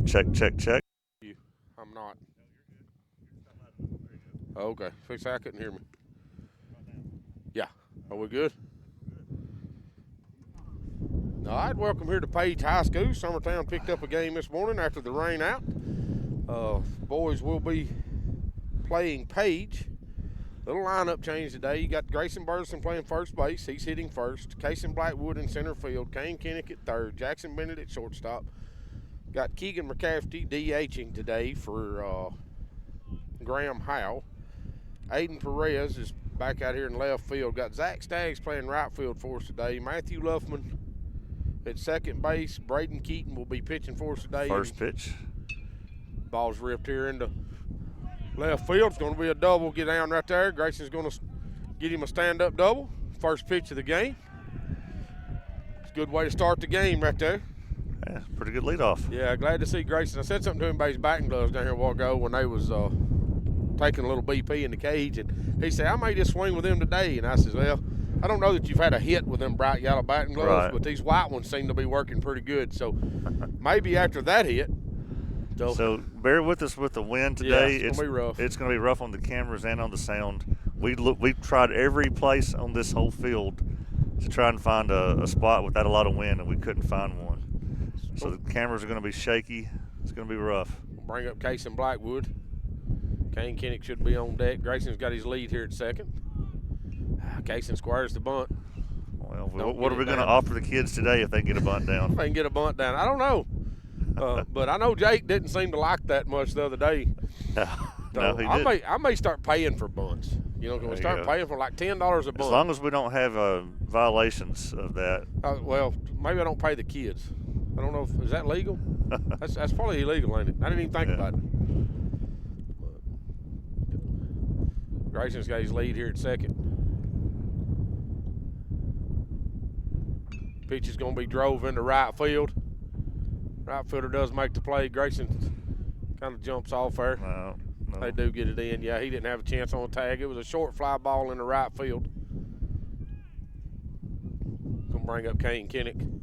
Check, check, check. I'm not. Oh, okay. Fix that. I couldn't hear me. Yeah. Are we good? All right. Welcome here to Page High School. Summertown picked up a game this morning after the rain out. Boys will be playing Page. Little lineup change today. You got Grayson Burleson playing first base. He's hitting first. Kason Blackwood in center field. Kane Kinnick at third. Jackson Bennett at shortstop. Got Keegan McCafferty DHing today for Graham Howe. Aiden Perez is back out here in left field. Got Zach Staggs playing right field for us today. Matthew Luffman at second base. Braden Keaton will be pitching for us today. First pitch. Ball's ripped here into left field. It's going to be a double. Get down right there. Grayson's going to get him a stand-up double. First pitch of the game. It's a good way to start the game right there. Yeah, pretty good leadoff. Yeah, glad to see Grayson. I said something to him about his batting gloves down here a while ago when they was taking a little BP in the cage, and he said, I made this swing with them today. And I said, well, I don't know that you've had a hit with them bright yellow batting gloves, right, but these white ones seem to be working pretty good. So maybe after that hit. So bear with us with the wind today. Yeah, it's going to be rough. It's going to be rough on the cameras and on the sound. We tried every place on this whole field to try and find a spot without a lot of wind, and we couldn't find one. So the cameras are going to be shaky. It's going to be rough. We'll bring up Kason Blackwood. Kane Kinnick should be on deck. Grayson's got his lead here at second. Kason squares the bunt. Well, what are we going to offer the kids today if they get a bunt down? If they can get a bunt down, I don't know. But I know Jake didn't seem to like that much the other day. No, he didn't. I may start paying for bunts. You know, can we start paying for like $10 a bunt? As long as we don't have violations of that. Well, maybe I don't pay the kids. I don't know. Is that legal? that's probably illegal, ain't it? I didn't even think about it. Grayson's got his lead here at second. Pitch is going to be drove into right field. Right fielder does make the play. Grayson kind of jumps off there. No. They do get it in. Yeah, he didn't have a chance on the tag. It was a short fly ball in the right field. Going to bring up Kane Kinnick.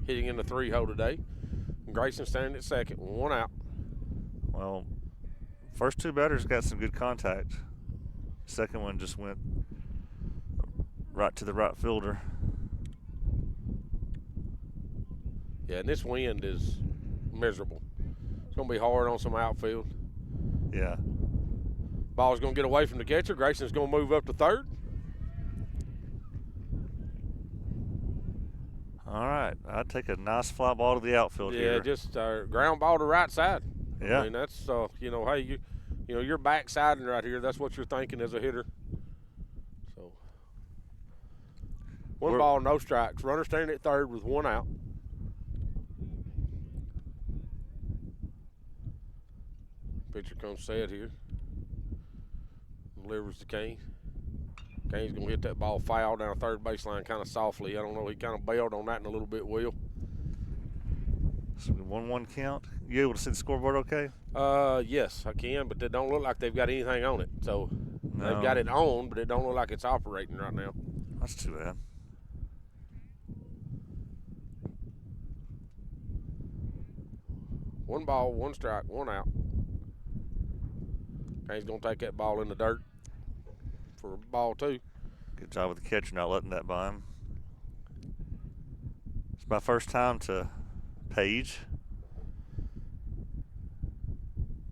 Hitting in the 3-hole today. And Grayson standing at second, one out. Well, first two batters got some good contact. Second one just went right to the right fielder. Yeah, and this wind is miserable. It's going to be hard on some outfield. Yeah. Ball's going to get away from the catcher. Grayson's going to move up to third. All right. I'd take a nice fly ball to the outfield here. Yeah, just ground ball to right side. Yeah. I mean, that's, hey, you're backsiding right here. That's what you're thinking as a hitter. So, one ball, no strikes. Runner standing at third with one out. Pitcher comes set here. Delivers to Kane. Kane's going to hit that ball foul down third baseline kind of softly. I don't know. He kind of bailed on that in a little bit, Will. So 1-1 count. You able to see the scoreboard okay? Yes, I can, but they don't look like they've got anything on it. So No. they've got it on, but it don't look like it's operating right now. That's too bad. One ball, one strike, one out. Kane's going to take that ball in the dirt for ball two. Good job with the catcher not letting that by him. It's my first time to Page.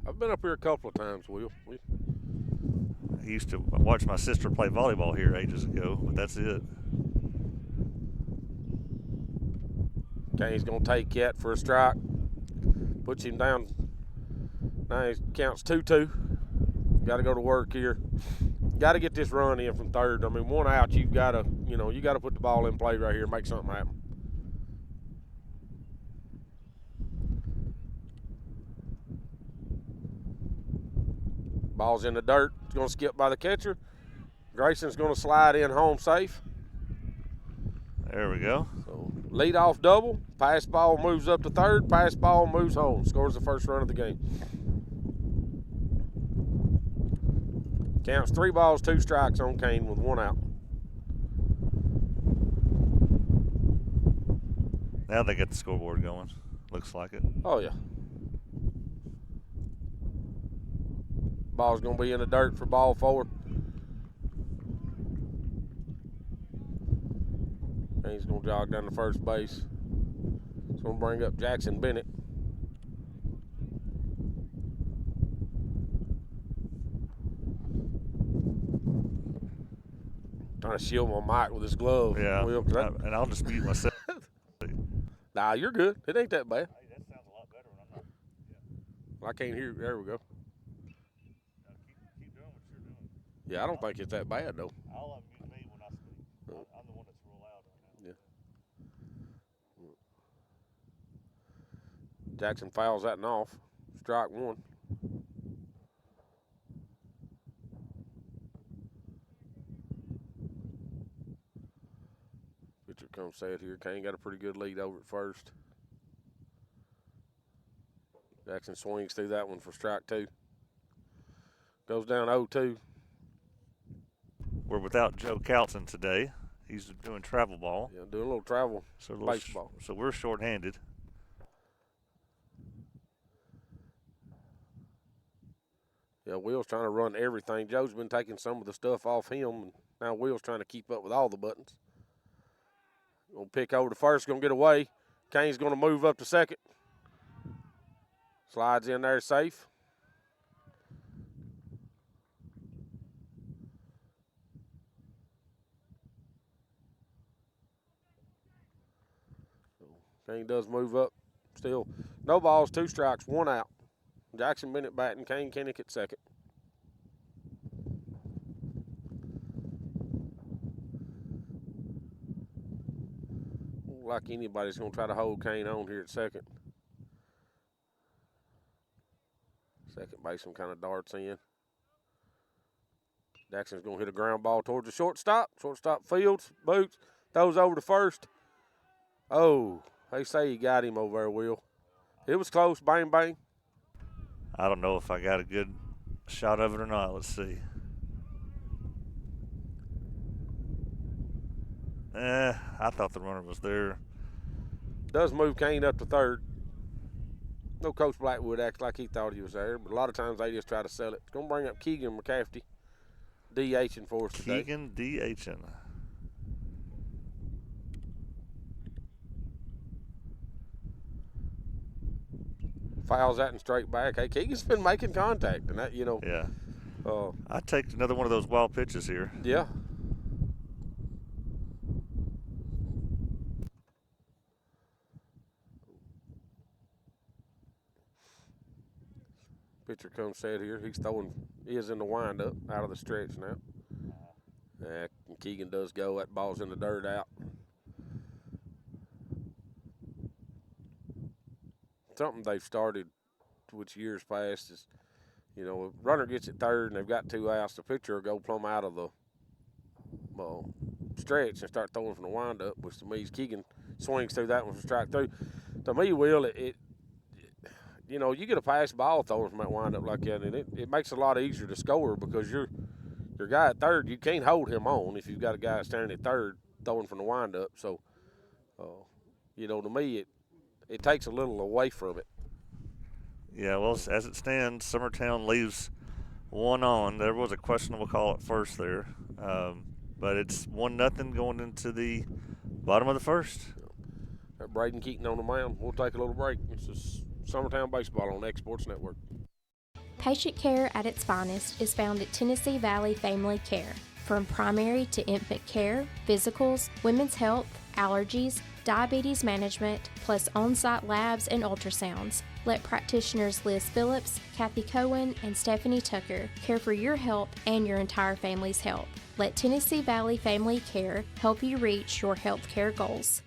I've been up here a couple of times, Will. I used to watch my sister play volleyball here ages ago, but that's it. Kane's going to take Cat for a strike. Puts him down. Now he counts 2-2. Got to go to work here. Got to get this run in from third. I mean, one out, you got to put the ball in play right here and make something happen. Ball's in the dirt. It's going to skip by the catcher. Grayson's going to slide in home safe. There we go. So leadoff double. Pass ball moves up to third. Pass ball moves home. Scores the first run of the game. Counts 3 balls, 2 strikes on Kane with one out. Now they got the scoreboard going. Looks like it. Oh, yeah. Ball's going to be in the dirt for ball 4. And he's going to jog down to first base. It's going to bring up Jackson Bennett. Trying to shield my mic with his glove. Yeah, Will, and I'll just mute myself. Nah, you're good. It ain't that bad. Hey, that sounds a lot better when I'm not. I can't hear. There we go. Keep doing what you're doing. Yeah, I don't think it's that bad, though. I'll unmute me when I speak. I'm the one that's real loud right now. Yeah. Jackson fouls that one off. Strike 1. Pitcher comes set here. Kane got a pretty good lead over at first. Jackson swings through that one for strike 2. Goes down 0-2. We're without Joe Calton today. He's doing travel ball. Yeah, doing a little travel baseball. So we're shorthanded. Yeah, Will's trying to run everything. Joe's been taking some of the stuff off him, and now Will's trying to keep up with all the buttons. Gonna pick over to first, gonna get away. Kane's gonna move up to second. Slides in there safe. Kane does move up still. No balls, 2 strikes, 1 out. Jackson Bennett batting, Kane Kinnick at second. Like anybody's going to try to hold Kane on here at second. Second baseman kind of darts in. Jackson's going to hit a ground ball towards the shortstop. Shortstop fields, boots, throws over to first. Oh, they say he got him over there, Will. It was close, bang, bang. I don't know if I got a good shot of it or not. Let's see. I thought the runner was there. Does move Kane up to third. No, Coach Blackwood acts like he thought he was there, but a lot of times they just try to sell it. It's going to bring up Keegan McCafferty, DHing for us today. Keegan DHing. Fouls that and straight back. Hey, Keegan's been making contact, and that, you know. Yeah. I'd take another one of those wild pitches here. Yeah. Pitcher comes set here. He's throwing, he is in the windup out of the stretch now. And Keegan does go. That ball's in the dirt out. Something they've started, which years past, is, you know, a runner gets at third and they've got 2 outs, the pitcher will go plumb out of the stretch and start throwing from the windup, which to me, Keegan swings through that one for strike 3. To me, Will, it you know, you get a pass ball throwing from that windup like that, and it makes it a lot easier to score because your guy at third, you can't hold him on if you've got a guy standing at third throwing from the windup. So, you know, to me, it takes a little away from it. Yeah, well, as it stands, Summertown leaves 1 on. There was a questionable call at first there, but it's 1-0 going into the bottom of the first. Braden Keaton on the mound. We'll take a little break. This is Summertown Baseball on Exports Network. Patient care at its finest is found at Tennessee Valley Family Care. From primary to infant care, physicals, women's health, allergies, diabetes management, plus on-site labs and ultrasounds. Let practitioners Liz Phillips, Kathy Cohen, and Stephanie Tucker care for your health and your entire family's health. Let Tennessee Valley Family Care help you reach your health care goals.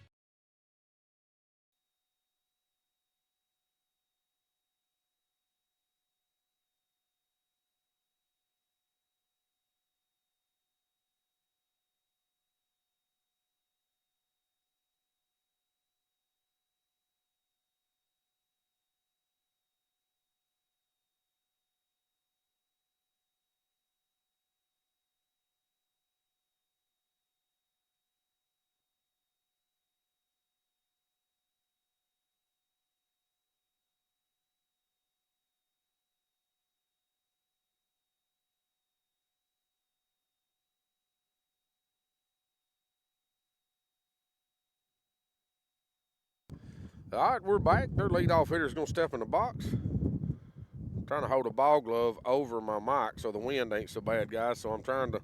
All right, we're back. Their leadoff hitter's going to step in the box. I'm trying to hold a ball glove over my mic so the wind ain't so bad, guys. So I'm trying to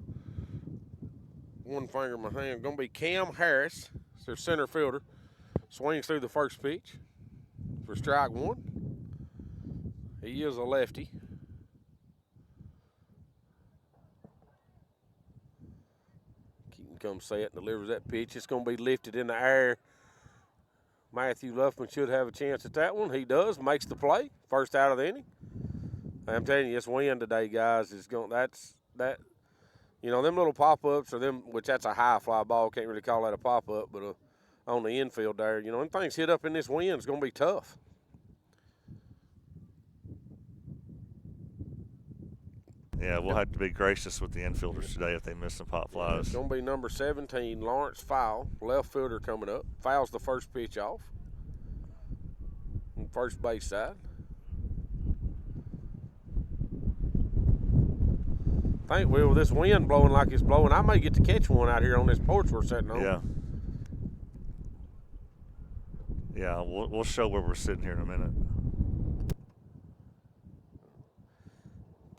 one finger in my hand. Going to be Cam Harris. It's their center fielder. Swings through the first pitch for strike one. He is a lefty. Keaton comes set and delivers that pitch. It's going to be lifted in the air. Matthew Luffman should have a chance at that one. He does. Makes the play. First out of the inning. I'm telling you, this wind today, guys, is going. That's that. You know, them little pop-ups or them, which that's a high fly ball. Can't really call that a pop-up, but on the infield there, you know, them things hit up in this wind. It's going to be tough. Yeah, we'll have to be gracious with the infielders today if they miss some pop flies. It's going to be number 17, Lawrence Fowl, left fielder coming up. Fouls the first pitch off. On first base side. I think, Will, with this wind blowing like it's blowing, I may get to catch one out here on this porch we're sitting on. Yeah. Yeah, we'll show where we're sitting here in a minute.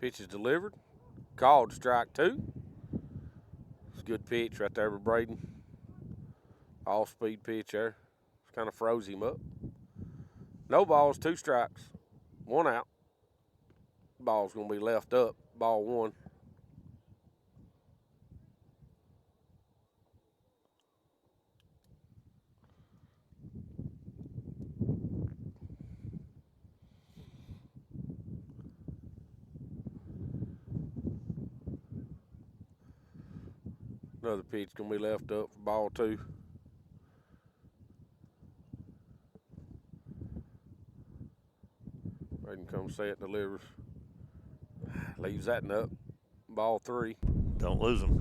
Pitch is delivered. Called strike two. It's a good pitch right there with Braden. Off-speed pitch there. It's kind of froze him up. No balls, 2 strikes. 1 out. Ball's going to be left up. Ball 1. Another pitch going to be left up for ball 2. Braden comes set, delivers. Leaves that up. Ball 3. Don't lose them.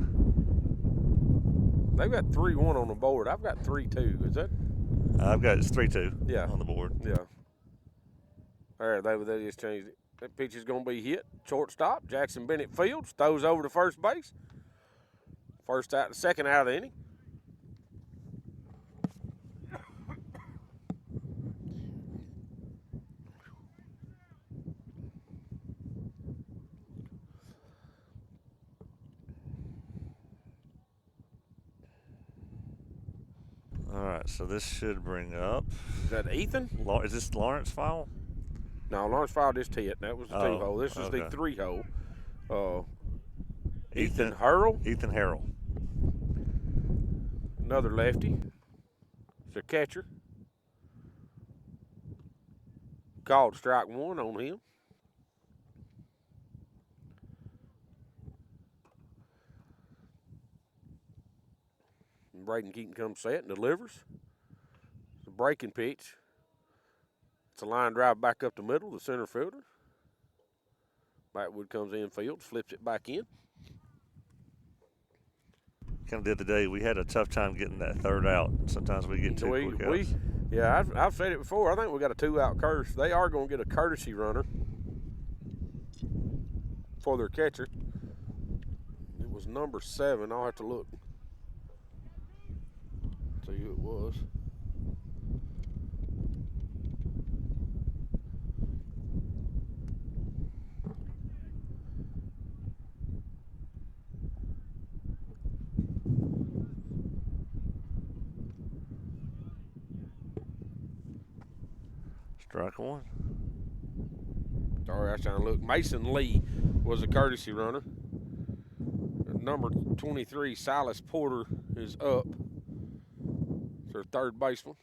They've got 3-1 on the board. I've got 3-2. Is that? I've got it's 3-2 Yeah. on the board. Yeah. All right, they just changed it. That pitch is going to be hit. Shortstop, Jackson Bennett fields, throws over to first base. First out, second out of the inning. All right, so this should bring up. Is that Ethan? Is this Lawrence Fowl? No, Lawrence Fowl just hit. That was the 2-hole. This is the okay. 3-hole. Ethan Harrell. Ethan Harrell. Another lefty. It's a catcher. Called strike 1 on him. And Braden Keaton comes set and delivers. It's a breaking pitch. It's a line drive back up the middle, the center fielder. Blackwood comes in field, flips it back in. Kind of the other day, we had a tough time getting that third out. Sometimes we get 2 quick outs. Yeah, I've said it before. I think we got a 2-out curse. They are going to get a courtesy runner for their catcher. It was number 7. I'll have to look. See who it was. Strike 1. Sorry, I was trying to look. Mason Lee was a courtesy runner. Number 23, Silas Porter, is up. It's their third baseman.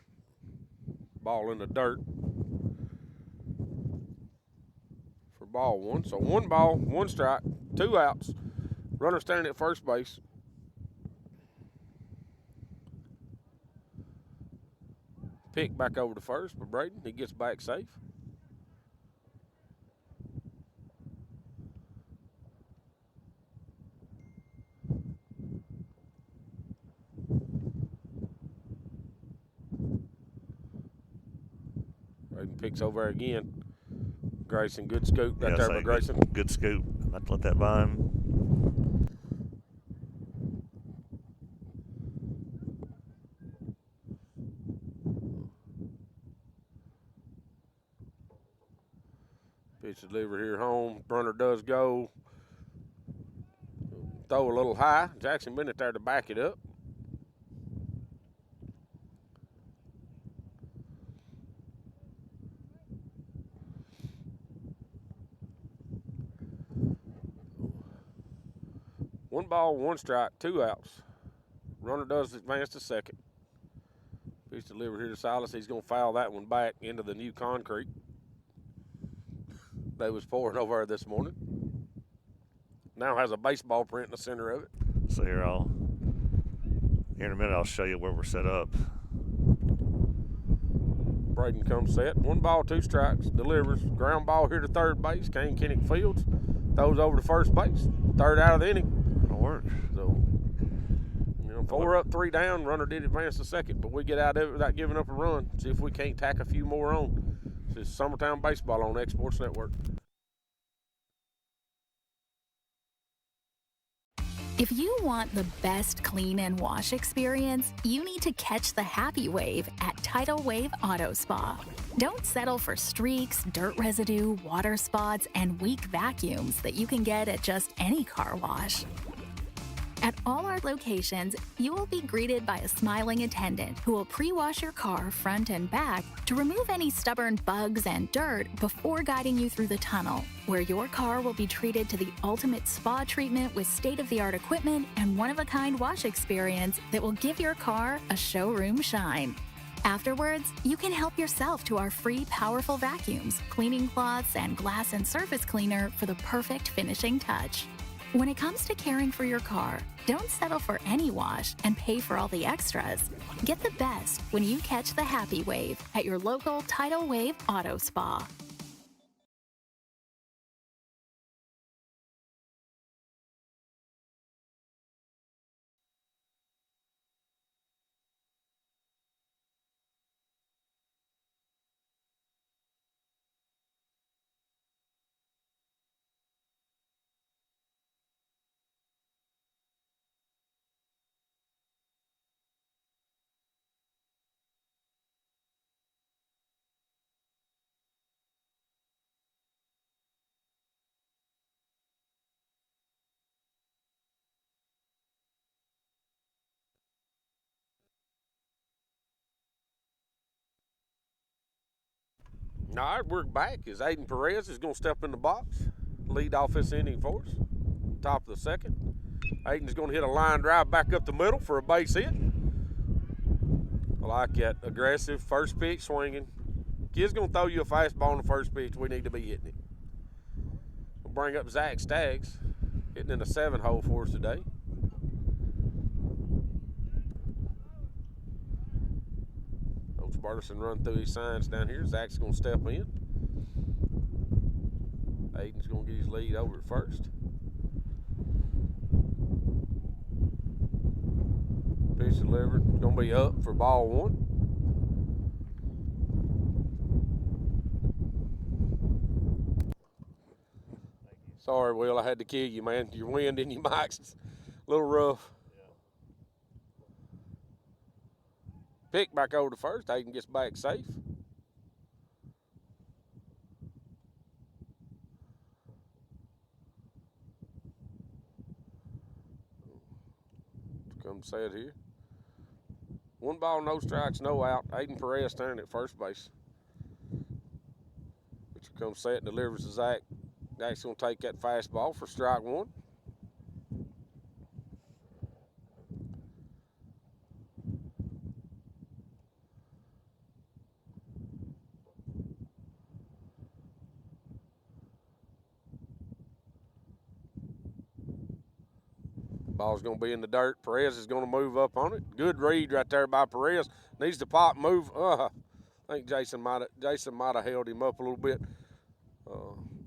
Ball in the dirt for ball 1. So 1 ball, 1 strike, 2 outs. Runner standing at first base. Pick back over to first for Braden. He gets back safe. Braden picks over again. Grayson, good scoop right there by Grayson. Good scoop. Not to let that by him. Pitch delivery here home. Runner does go. Throw a little high. Jackson Bennett there to back it up. One ball, one strike, 2 outs. Runner does advance to second. Pitch delivery here to Silas. He's going to foul that one back into the new concrete they was pouring over there this morning. Now has a baseball print in the center of it. So here in a minute I'll show you where we're set up. Braden comes set. 1 ball, 2 strikes. Delivers. Ground ball here to third base. Kane Kinnick fields. Throws over to first base. Third out of the inning. That'll work. So, 4 up, 3 down. Runner did advance to second, but we get out of it without giving up a run. See if we can't tack a few more on. This is Summertown Baseball on X Sports Network. If you want the best clean and wash experience, you need to catch the happy wave at Tidal Wave Auto Spa. Don't settle for streaks, dirt residue, water spots, and weak vacuums that you can get at just any car wash. At all our locations, you will be greeted by a smiling attendant who will pre-wash your car front and back to remove any stubborn bugs and dirt before guiding you through the tunnel, where your car will be treated to the ultimate spa treatment with state-of-the-art equipment and one-of-a-kind wash experience that will give your car a showroom shine. Afterwards, you can help yourself to our free powerful vacuums, cleaning cloths, and glass and surface cleaner for the perfect finishing touch. When it comes to caring for your car, don't settle for any wash and pay for all the extras. Get the best when you catch the happy wave at your local Tidal Wave Auto Spa. All right, we're back as Aiden Perez is going to step in the box, lead off this inning for us. Top of the second. Aiden's going to hit a line drive back up the middle for a base hit. I like that. Aggressive, first pitch swinging. Kid's going to throw you a fastball on the first pitch. We need to be hitting it. We'll bring up Zach Staggs, hitting in a 7-hole for us today. Barterson run through his signs down here. Zach's going to step in. Aiden's going to get his lead over at first. Pitch delivered. It's going to be up for ball 1. Sorry, Will, I had to kill you, man. Your wind in your mic's a little rough. Pick back over to first. Aiden gets back safe. Come set here. 1 ball, no strikes, no out. Aiden Perez standing at first base. Pitcher comes set and delivers to Zach. Zach's going to take that fastball for strike 1. Ball's going to be in the dirt. Perez is going to move up on it. Good read right there by Perez. Needs to pop, move. I think Jason might have held him up a little bit.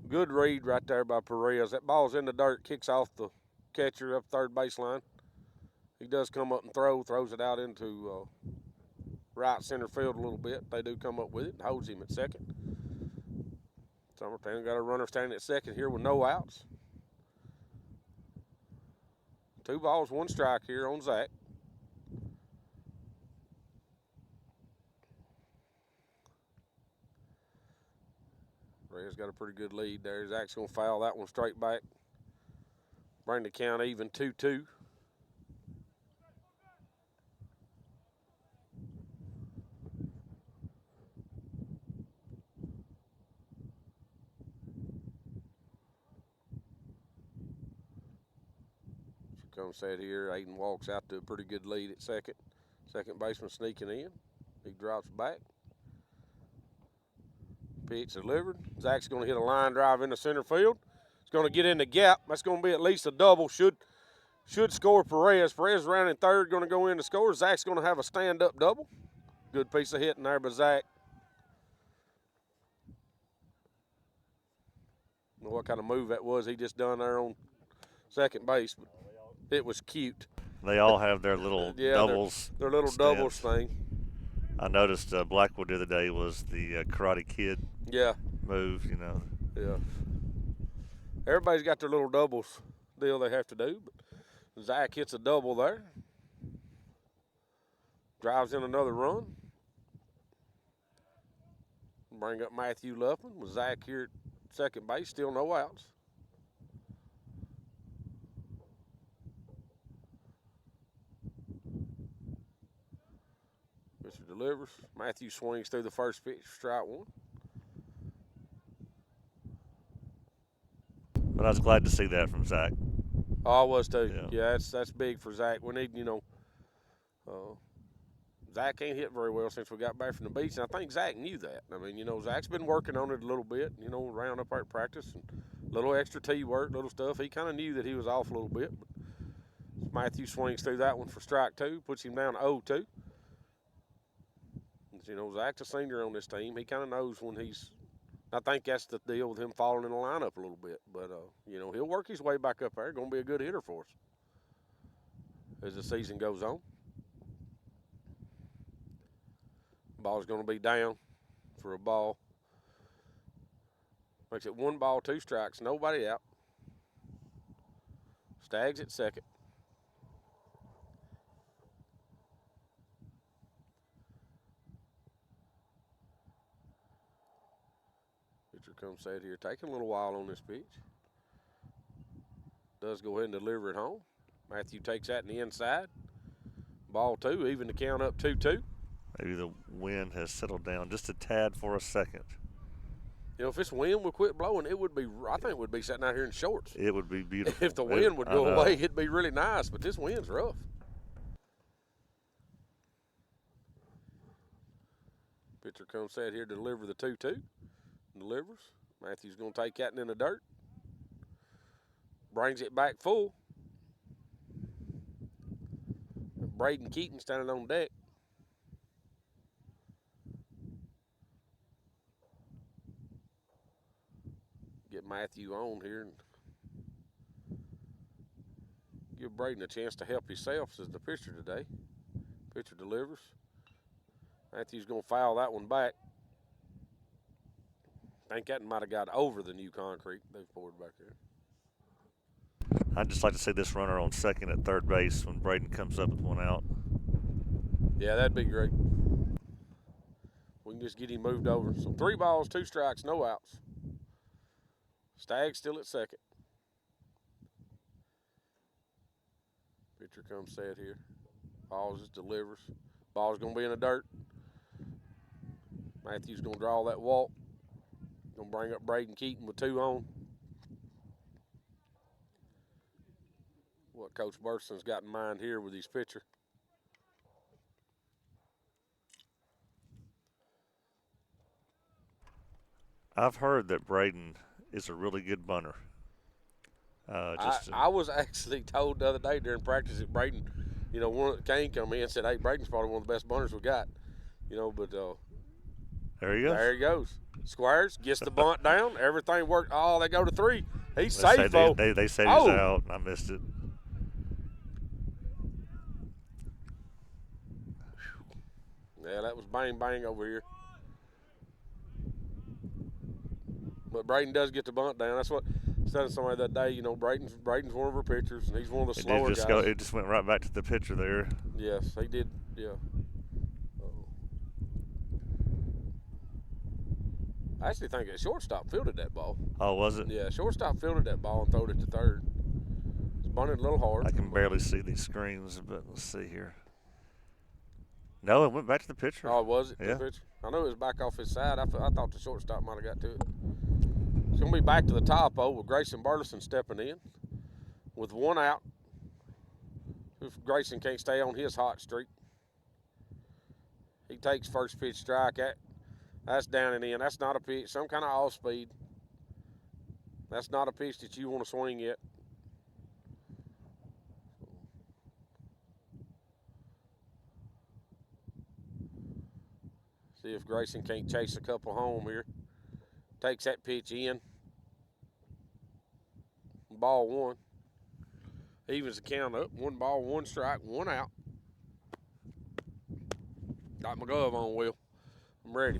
Good read right there by Perez. That ball's in the dirt, kicks off the catcher up third baseline. He does come up and throws it out into right center field a little bit. They do come up with it, holds him at second. Summertown got a runner standing at second here with no outs. 2 balls, 1 strike here on Zach. Perez got a pretty good lead there. Zach's going to foul that one straight back. Bring the count even 2-2. Comes set here. Aiden walks out to a pretty good lead at second. Second baseman sneaking in. He drops back. Pitch delivered. Zach's going to hit a line drive into center field. It's going to get in the gap. That's going to be at least a double. Should score Perez. Perez around in third, going to go in to score. Zach's going to have a stand-up double. Good piece of hitting there by Zach. I don't know what kind of move that was he just done there on second base, but it was cute. They all have their little doubles. Their little stance. doubles thing. I noticed Blackwood the other day was the Karate Kid move, you know. Yeah. Everybody's got their little doubles deal they have to do, but Zach hits a double there. Drives in another run. Bring up Matthew Luffman with Zach here at second base, still no outs. Mr. delivers. Matthew swings through the first pitch, strike one. But I was glad to see that from Zach. Oh, I was too. Yeah, that's big for Zach. We need, Zach ain't hit very well since we got back from the beach, and I think Zach knew that. I mean, Zach's been working on it a little bit, around up there at practice, and a little extra tee work, little stuff. He kind of knew that he was off a little bit. But Matthew swings through that one for strike two, puts him down 0-2. Zach's a senior on this team. He kind of knows when he's – I think that's the deal with him falling in the lineup a little bit. But, he'll work his way back up there. Going to be a good hitter for us as the season goes on. Ball's going to be down for a ball. Makes it 1 ball, 2 strikes, nobody out. Staggs at second. Pitcher comes set here, taking a little while on this pitch. Does go ahead and deliver it home. Matthew takes that in the inside. Ball 2, even the count up 2-2. Maybe the wind has settled down just a tad for a second. If this wind would quit blowing, I think we'd be sitting out here in shorts. It would be beautiful. If the wind would go away, it'd be really nice, but this wind's rough. Pitcher comes set here to deliver the 2-2. Delivers. Matthew's going to take that in the dirt. Brings it back full. Braden Keaton standing on deck. Get Matthew on here and give Braden a chance to help himself as the pitcher today. Pitcher delivers. Matthew's going to foul that one back. I think that might have got over the new concrete they've poured back there. I'd just like to see this runner on second at third base when Braden comes up with one out. Yeah, that'd be great. We can just get him moved over. So 3 balls, 2 strikes, no outs. Staggs still at second. Pitcher comes set here. Pauses, delivers. Ball's going to be in the dirt. Matthew's going to draw that walk. Going to bring up Braden Keaton with 2 on. What Coach Burston's got in mind here with his pitcher. I've heard that Braden is a really good bunter. I was actually told the other day during practice that Braden, Kane come in and said, hey, Braden's probably one of the best bunters we got. But there he goes. There he goes. Squares, gets the bunt down. Everything worked. Oh, they go to 3. He's safe, though. They said he's out. I missed it. Yeah, that was bang, bang over here. But Braden does get the bunt down. That's what I said to somebody that day. Braden's one of our pitchers, and he's one of the slower guys. It just went right back to the pitcher there. Yes, he did. Yeah. I actually think that shortstop fielded that ball. Oh, was it? Yeah, shortstop fielded that ball and threw it to third. It's bunted a little hard. I can barely see these screens, but let's see here. No, it went back to the pitcher. Oh, was it? Yeah. The pitcher? I knew it was back off his side. I thought the shortstop might have got to it. It's going to be back to the top, with Grayson Burleson stepping in with one out. If Grayson can't stay on his hot streak, he takes first pitch strike. That's down and in. That's not a pitch. Some kind of off speed. That's not a pitch that you want to swing yet. See if Grayson can't chase a couple home here. Takes that pitch in. Ball one. Evens the count up. 1 ball, 1 strike, 1 out. Got my glove on, Will. I'm ready.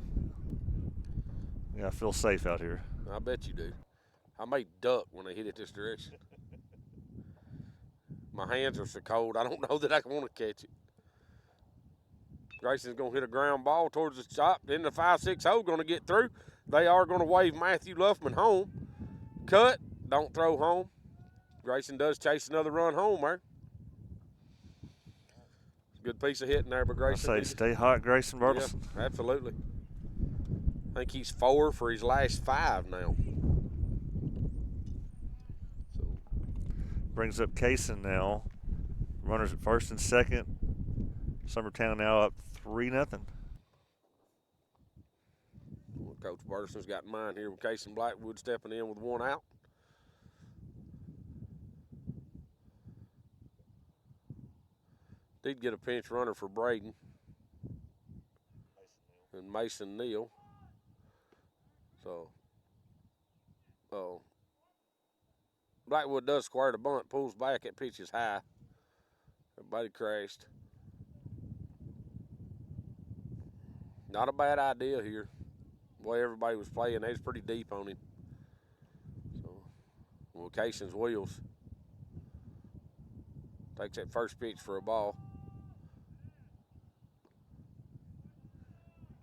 Yeah, I feel safe out here. I bet you do. I may duck when I hit it this direction. My hands are so cold, I don't know that I want to catch it. Grayson's going to hit a ground ball towards the top. Then the 5-6-0 going to get through. They are going to wave Matthew Luffman home. Cut. Don't throw home. Grayson does chase another run home there. Good piece of hitting there, but Grayson. I say stay hot, Grayson Burleson. Yeah, absolutely. I think he's 4 for his last 5 now. So. Brings up Kaysen now. Runners at first and second. Summertown now up 3-0. Coach Burleson's got in mind here with Kaysen Blackwood stepping in with 1 out. Did get a pinch runner for Braden and Mason Neal. So, Blackwood does square the bunt, pulls back, that pitch is high. Everybody crashed. Not a bad idea here. The way everybody was playing, they was pretty deep on him. So, well, Kaysen's wheels. Takes that first pitch for a ball.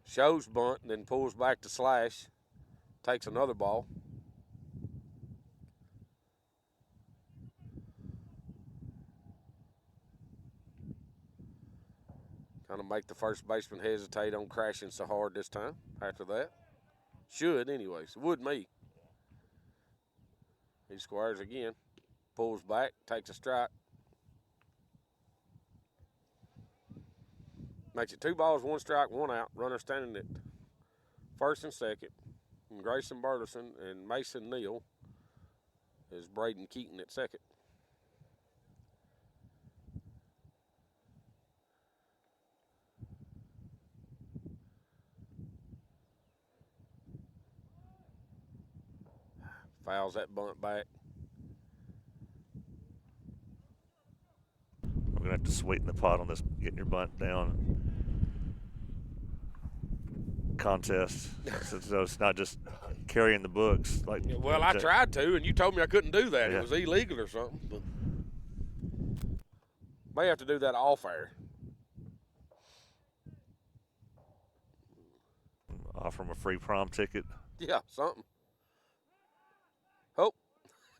Shows bunt, and then pulls back to slash. Takes another ball. Kind of make the first baseman hesitate on crashing so hard this time after that. Should anyways. Would me. He squares again. Pulls back, takes a strike. Makes it 2 balls, 1 strike, 1 out. Runner standing at first and second. And Grayson Burleson and Mason Neal is Braden Keaton at second. Fouls that bunt back. We're going to have to sweeten the pot on this, getting your bunt down contest. So it's not just carrying the books. Like, well, I tried to, and you told me I couldn't do that. Yeah. It was illegal or something. But may have to do that off air. Offer him a free prom ticket. Yeah, something. Oh,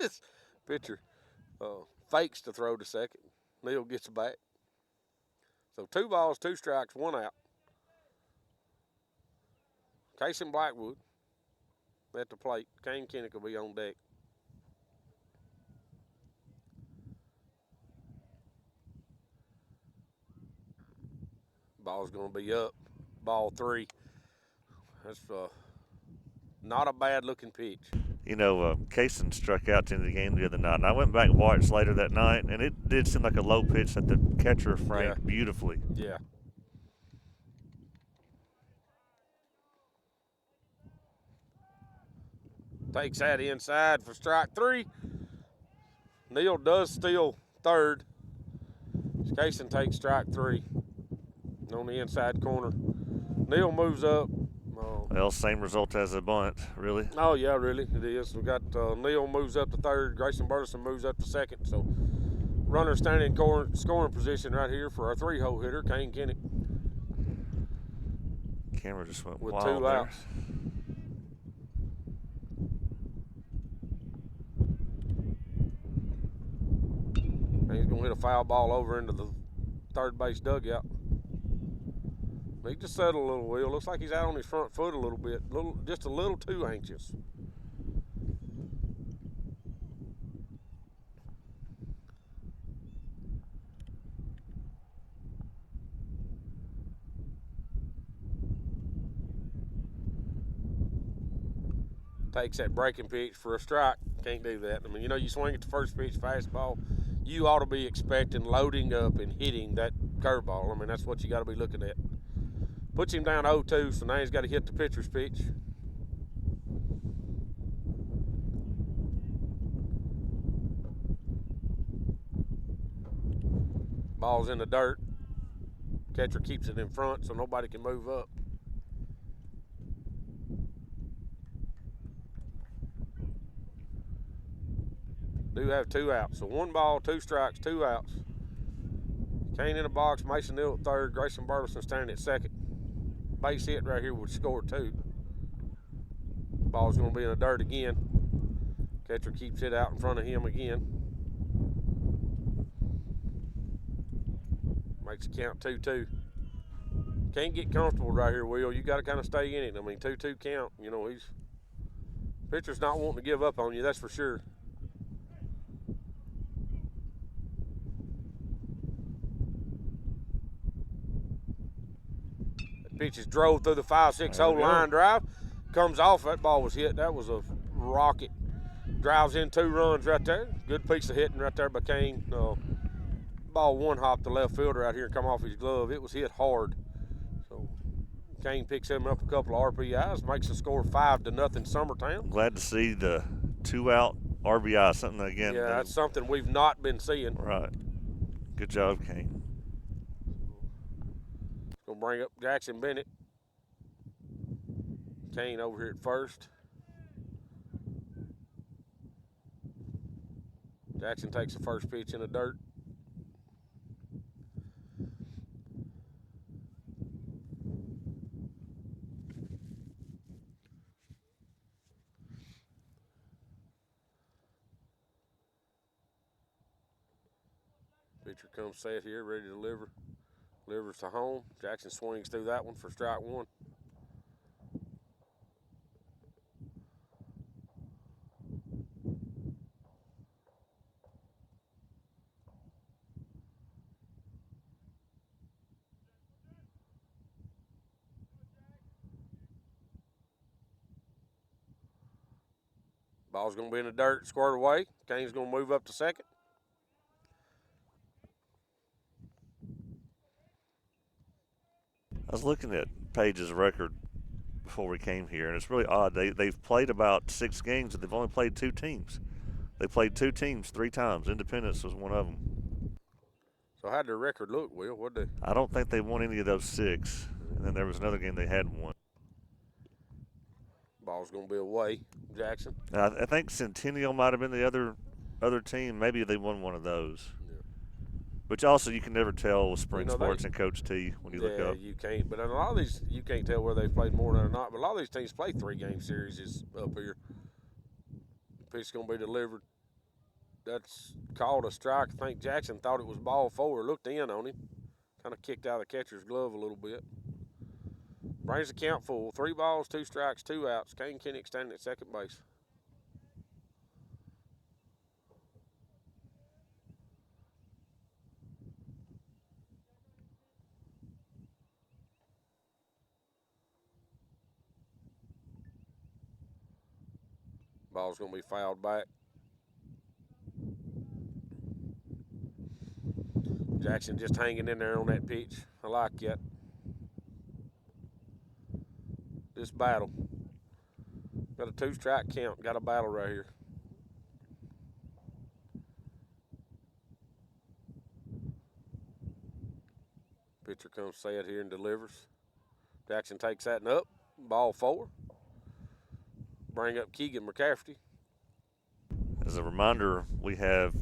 this pitcher fakes to throw to second. Neal gets back. So 2 balls, 2 strikes, 1 out. Kaysen Blackwood at the plate. Kane Kinnick will be on deck. Ball's going to be up. Ball 3. That's not a bad-looking pitch. You know, Kaysen struck out to the game the other night, and I went back and watched later that night, and it did seem like a low pitch that the catcher framed beautifully. Yeah. Takes that inside for strike 3. Neal does steal third. Kaysen takes strike 3 on the inside corner. Neal moves up. Well, same result as a bunt, really. Oh, yeah, really, it is. We got Neal moves up to third. Grayson Burleson moves up to second. So, runner standing in scoring position right here for our 3-hole hitter, Kane Kinnick. Camera just went with wild 2 there. outs. gonna hit a foul ball over into the third base dugout. He just settled a little, Will. Looks like he's out on his front foot a little bit, just a little too anxious. Takes that breaking pitch for a strike. Can't do that. I mean, you swing at the first pitch fastball, you ought to be expecting loading up and hitting that curveball. I mean, that's what you got to be looking at. Puts him down 0-2, so now he's got to hit the pitcher's pitch. Ball's in the dirt. Catcher keeps it in front so nobody can move up. Do have 2 outs. So 1 ball, 2 strikes, 2 outs. Kane in the box, Mason Neal at third, Grayson Burleson standing at second. Base hit right here would score 2. Ball's going to be in the dirt again. Catcher keeps it out in front of him again. Makes it count 2-2. Can't get comfortable right here, Will. You got to kind of stay in it. I mean, 2-2 count. Pitcher's not wanting to give up on you, that's for sure. Pitches drove through the 5-6 hole line drive. Comes off. That ball was hit. That was a rocket. Drives in 2 runs right there. Good piece of hitting right there by Kane. Ball one-hopped the left fielder out here and come off his glove. It was hit hard. So Kane picks him up a couple of RBIs. Makes the score 5-0 Summertown. Glad to see the 2-out RBI. Something again. Yeah, that's something we've not been seeing. Right. Good job, Kane. Gonna bring up Jackson Bennett. Kane over here at first. Jackson takes the first pitch in the dirt. Pitcher comes set here, ready to deliver. Delivers to home. Jackson swings through that one for strike 1. Ball's going to be in the dirt, squared away. Kane's going to move up to second. I was looking at Page's record before we came here, and it's really odd. They've played about 6 games, and they've only played 2 teams. They played 2 teams 3 times. Independence was one of them. So how'd their record look, Will? What'd they? I don't think they won any of those 6. And then there was another game they hadn't won. Ball's going to be away, Jackson. I think Centennial might have been the other team. Maybe they won one of those. Which also you can never tell with spring sports and Coach T when you look up. Yeah, you can't. But in a lot of these, you can't tell where they've played more than or not. But a lot of these teams play 3-game series up here. Pitch going to be delivered. That's called a strike. I think Jackson thought it was ball 4. Looked in on him. Kind of kicked out of the catcher's glove a little bit. Brings the count full. 3 balls, 2 strikes, 2 outs. Kane Kinnick standing at second base. Ball's going to be fouled back. Jackson just hanging in there on that pitch. I like that. This battle. Got a 2-strike count. Got a battle right here. Pitcher comes set here and delivers. Jackson takes that and up. Ball 4. Bring up Keegan McCafferty. As a reminder, we have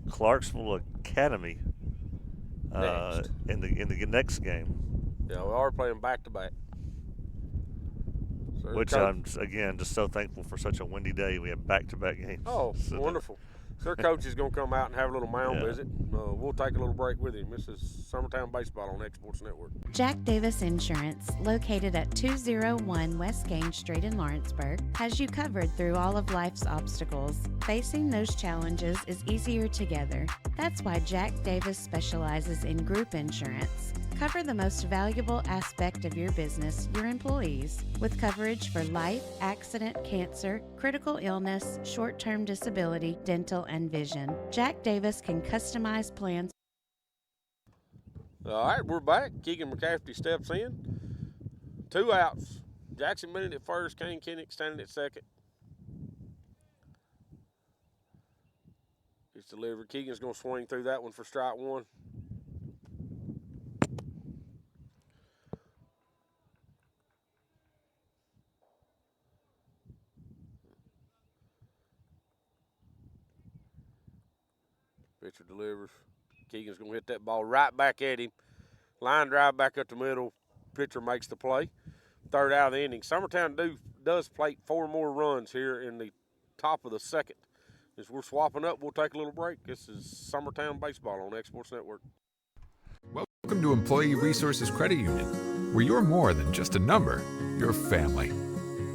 Clarksville Academy in the next game. Yeah, we are playing back-to-back. So which I'm, again, just so thankful for such a windy day. We have back-to-back games. Oh, so wonderful. Their coach is going to come out and have a little mound Yeah. visit. We'll take a little break with him. This is Summertown Baseball on Exports Network. Jack Davis Insurance, located at 201 West Gaines Street in Lawrenceburg, has you covered through all of life's obstacles. Facing those challenges is easier together. That's why Jack Davis specializes in group insurance. Cover the most valuable aspect of your business, your employees, with coverage for life, accident, cancer, critical illness, short-term disability, dental, and vision. Jack Davis can customize plans. All right, we're back. Keegan McCafferty steps in. 2 outs. Jackson Bennett at first, Kane Kinnick standing at second. It's delivered. Keegan's going to swing through that one for strike one. Pitcher delivers. Keegan's going to hit that ball right back at him. Line drive back up the middle. Pitcher makes the play. Third out of the inning. Summertown does plate 4 more runs here in the top of the second. As we're swapping up, we'll take a little break. This is Summertown Baseball on Exports Network. Welcome to Employee Resources Credit Union, where you're more than just a number, you're family.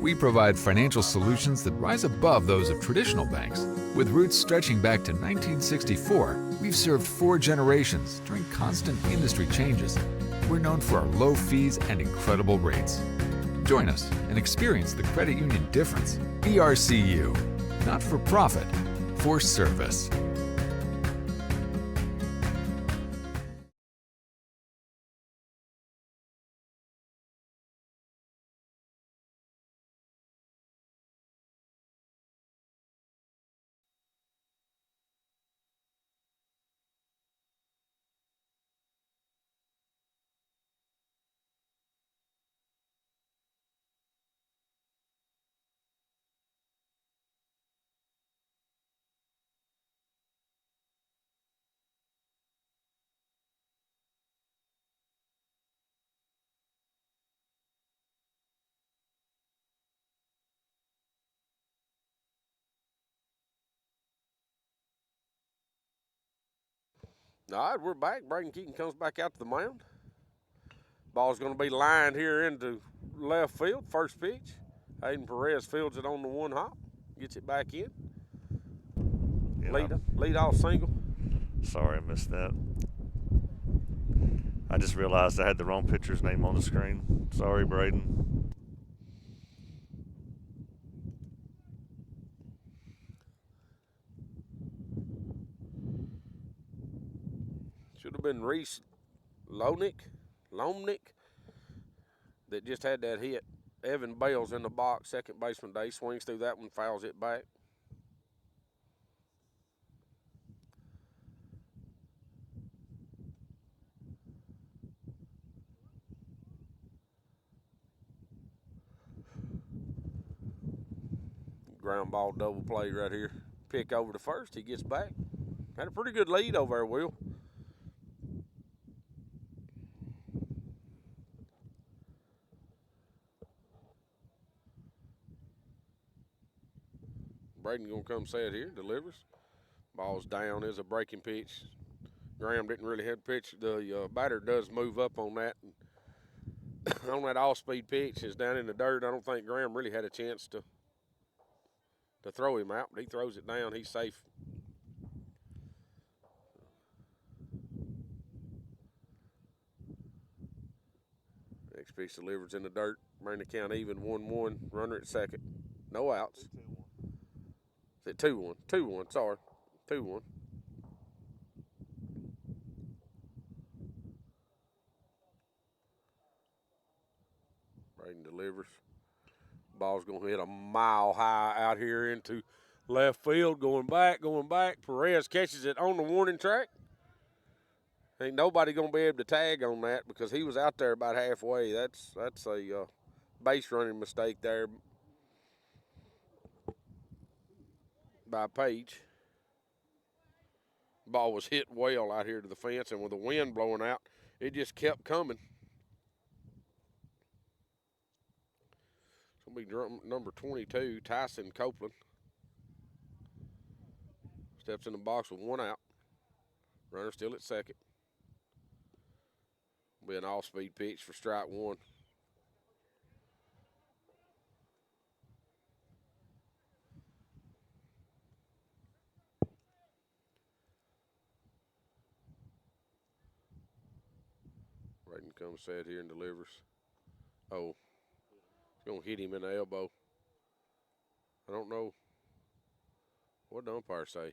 We provide financial solutions that rise above those of traditional banks. With roots stretching back to 1964, we've served 4 generations during constant industry changes. We're known for our low fees and incredible rates. Join us and experience the credit union difference. ERCU, not for profit, for service. All right, we're back. Braden Keaton comes back out to the mound. Ball's going to be lined here into left field. First pitch. Hayden Perez fields it on the 1 hop. Gets it back in. Yeah. Lead off single. Sorry, I missed that. I just realized I had the wrong pitcher's name on the screen. Sorry, Braden. Should have been Reese Lomnick that just had that hit. Evan Bales in the box, second baseman day, swings through that one, fouls it back. Ground ball double play right here. Pick over to first, he gets back. Had a pretty good lead over there, Will. Braden gonna come say it here, delivers. Ball's down, is a breaking pitch. Graham didn't really hit pitch. The batter does move up on that. On that all-speed pitch is down in the dirt. I don't think Graham really had a chance to throw him out, but he throws it down. He's safe. Next pitch delivers in the dirt. Bring the count even, 1-1. Runner at second. No outs. Is it 2-1? 2-1, sorry. 2-1. Braden delivers. Ball's going to hit a mile high out here into left field. Going back. Perez catches it on the warning track. Ain't nobody going to be able to tag on that because he was out there about halfway. That's a base running mistake there by Page. Ball was hit well out here to the fence, and with the wind blowing out, it just kept coming. It's going to be number 22, Tyson Copeland. Steps in the box with 1 out. Runner still at second. Be an off-speed pitch for strike 1. Braden comes set here and delivers. Oh, it's going to hit him in the elbow. I don't know. What did the umpire say?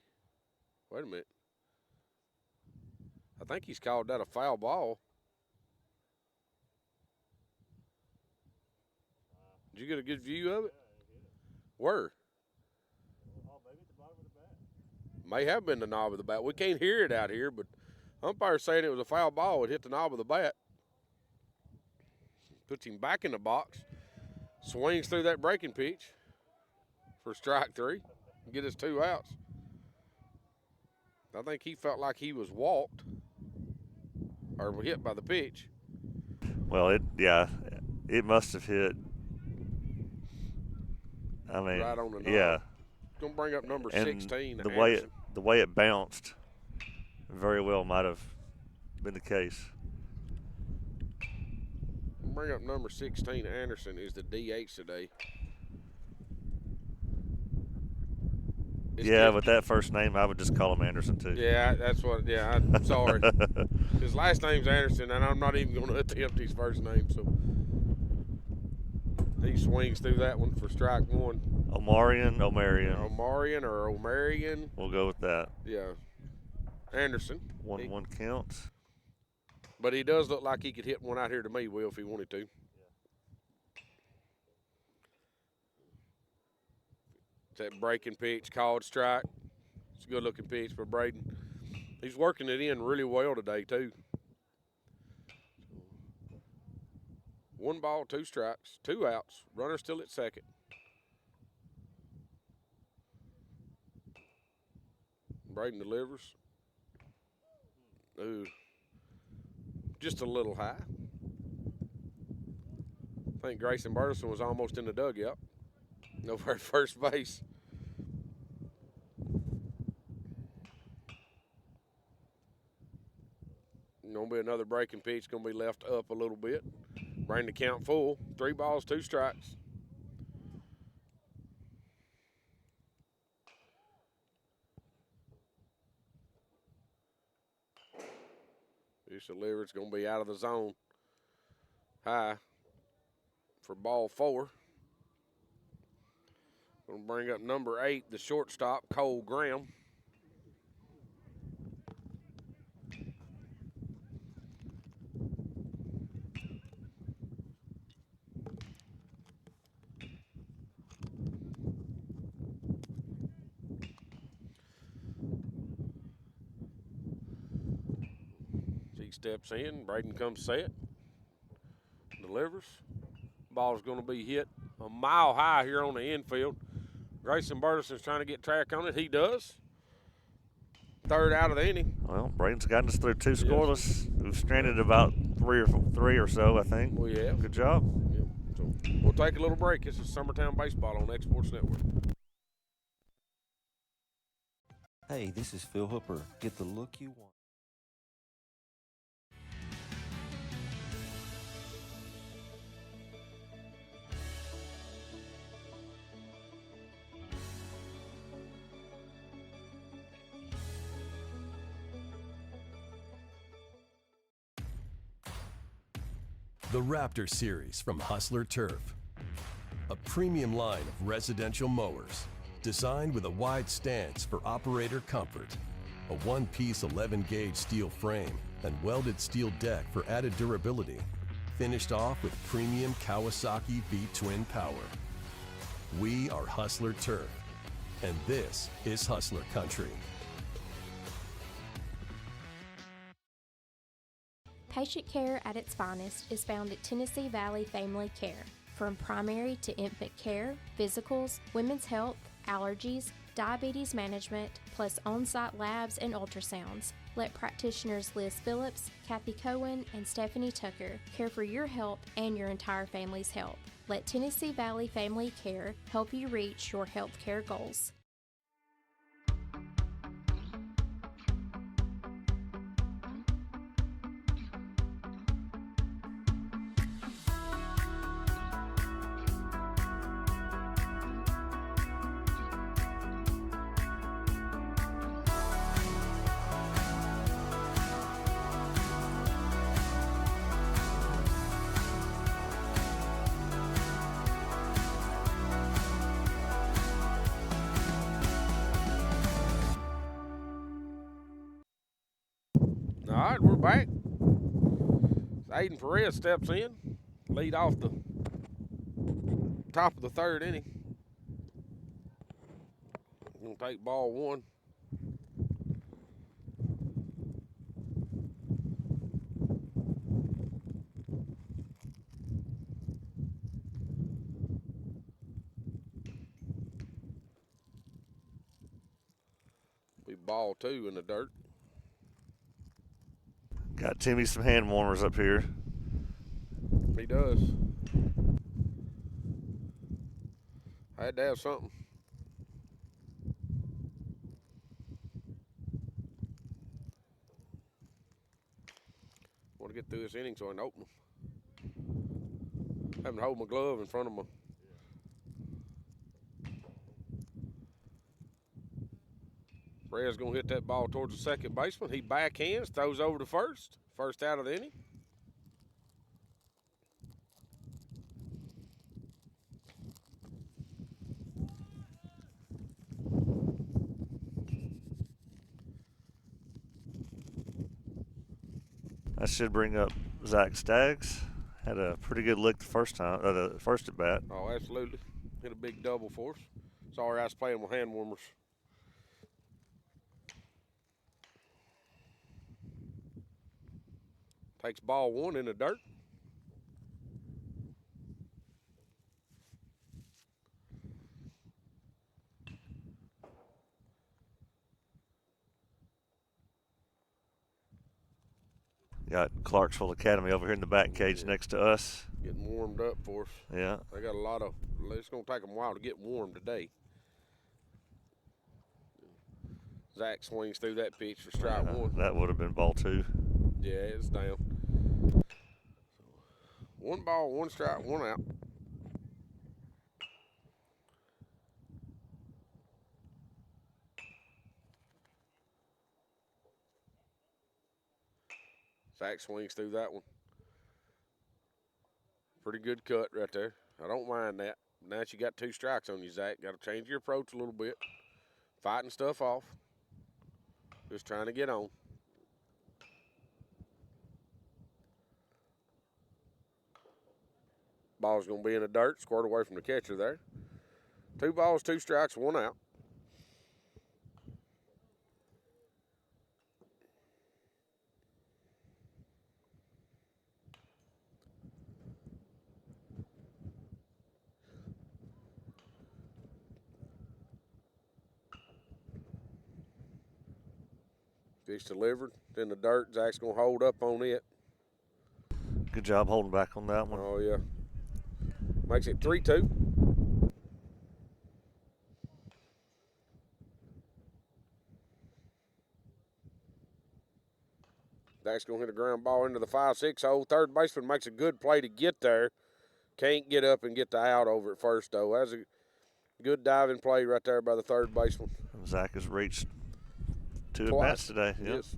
Wait a minute. I think he's called that a foul ball. Did you get a good view of it? Where? May have been the knob of the bat. We can't hear it out here, but umpire saying it was a foul ball. It hit the knob of the bat. Puts him back in the box. Swings through that breaking pitch for strike 3. Get his 2 outs. I think he felt like he was walked or hit by the pitch. Well, it must have hit. I mean, Right on the knob. yeah. Gonna bring up number And 16. the Anderson. way it bounced, very well might have been the case. Bring up number 16. Anderson is the DH today. With that first name, I would just call him Anderson too. Yeah, that's what. Yeah, I'm sorry. His last name's Anderson, and I'm not even going to attempt his first name. So he swings through that one for strike 1. Omarion. We'll go with that. Yeah, Anderson. 1-1 count. But he does look like he could hit one out here to me, Will, if he wanted to. It's that breaking pitch, called strike. It's a good-looking pitch for Braden. He's working it in really well today, too. 1 ball, 2 strikes, 2 outs. Runner still at second. Braden delivers. Ooh. Just a little high. I think Grayson Burleson was almost in the dugout. Over at first base. Gonna be another breaking pitch. Gonna be left up a little bit. Bring the count full. 3 balls, 2 strikes. This delivery. It's gonna be out of the zone. High for ball 4. Gonna bring up number 8, the shortstop, Cole Graham. He steps in, Braden comes set, delivers. Ball's gonna be hit a mile high here on the infield. Grayson Burleson's trying to get track on it. He does. 3rd out of the inning. Well, Braden's gotten us through 2 scoreless. We've stranded about three or so, I think. We have. Good job. Yep. So we'll take a little break. This is Summertown Baseball on X Sports Network. Hey, this is Phil Hooper. Get the look you want. The Raptor Series from Hustler Turf. A premium line of residential mowers designed with a wide stance for operator comfort. A one-piece 11-gauge steel frame and welded steel deck for added durability. Finished off with premium Kawasaki V-twin power. We are Hustler Turf, and this is Hustler Country. Patient care at its finest is found at Tennessee Valley Family Care. From primary to infant care, physicals, women's health, allergies, diabetes management, plus on-site labs and ultrasounds. Let practitioners Liz Phillips, Kathy Cohen, and Stephanie Tucker care for your health and your entire family's health. Let Tennessee Valley Family Care help you reach your health care goals. right, we're back. Aiden Perez steps in, lead off the top of the third inning. Gonna take ball one. Be ball two in the dirt. Got Timmy some hand warmers up here. He does. I had to have something. Want to get through this inning so I can open them. Having to hold my glove in front of my. Red's going to hit that ball towards the second baseman. He backhands, throws over to first. First out of the inning. That should bring up Zach Staggs. Had a pretty good lick the first time, the first at bat. Oh, absolutely. Hit a big double for us. Sorry, I was playing with hand warmers. Takes ball one in the dirt. Got Clarksville Academy over here in the back cage next to us. Getting warmed up for us. Yeah. They got a lot of, it's going to take them a while to get warm today. Zach swings through that pitch for strike one. That would have been ball two. Yeah, it's down. One ball, one strike, one out. Zach swings through that one. Pretty good cut right there. I don't mind that. Now that you got two strikes on you, Zach, got to change your approach a little bit. Fighting stuff off. Just trying to get on. Ball's going to be in the dirt, squared away from the catcher there. 2 balls, 2 strikes, 1 out. Pitch delivered in the dirt. Zach's going to hold up on it. Good job holding back on that one. Oh, yeah. Makes it 3-2. Zach's going to hit a ground ball into the 5-6 hole. Third baseman makes a good play to get there. Can't get up and get the out over at first, though. That's a good diving play right there by the third baseman. Zach has reached 2 Twice. at-bats today. Yep. Yes.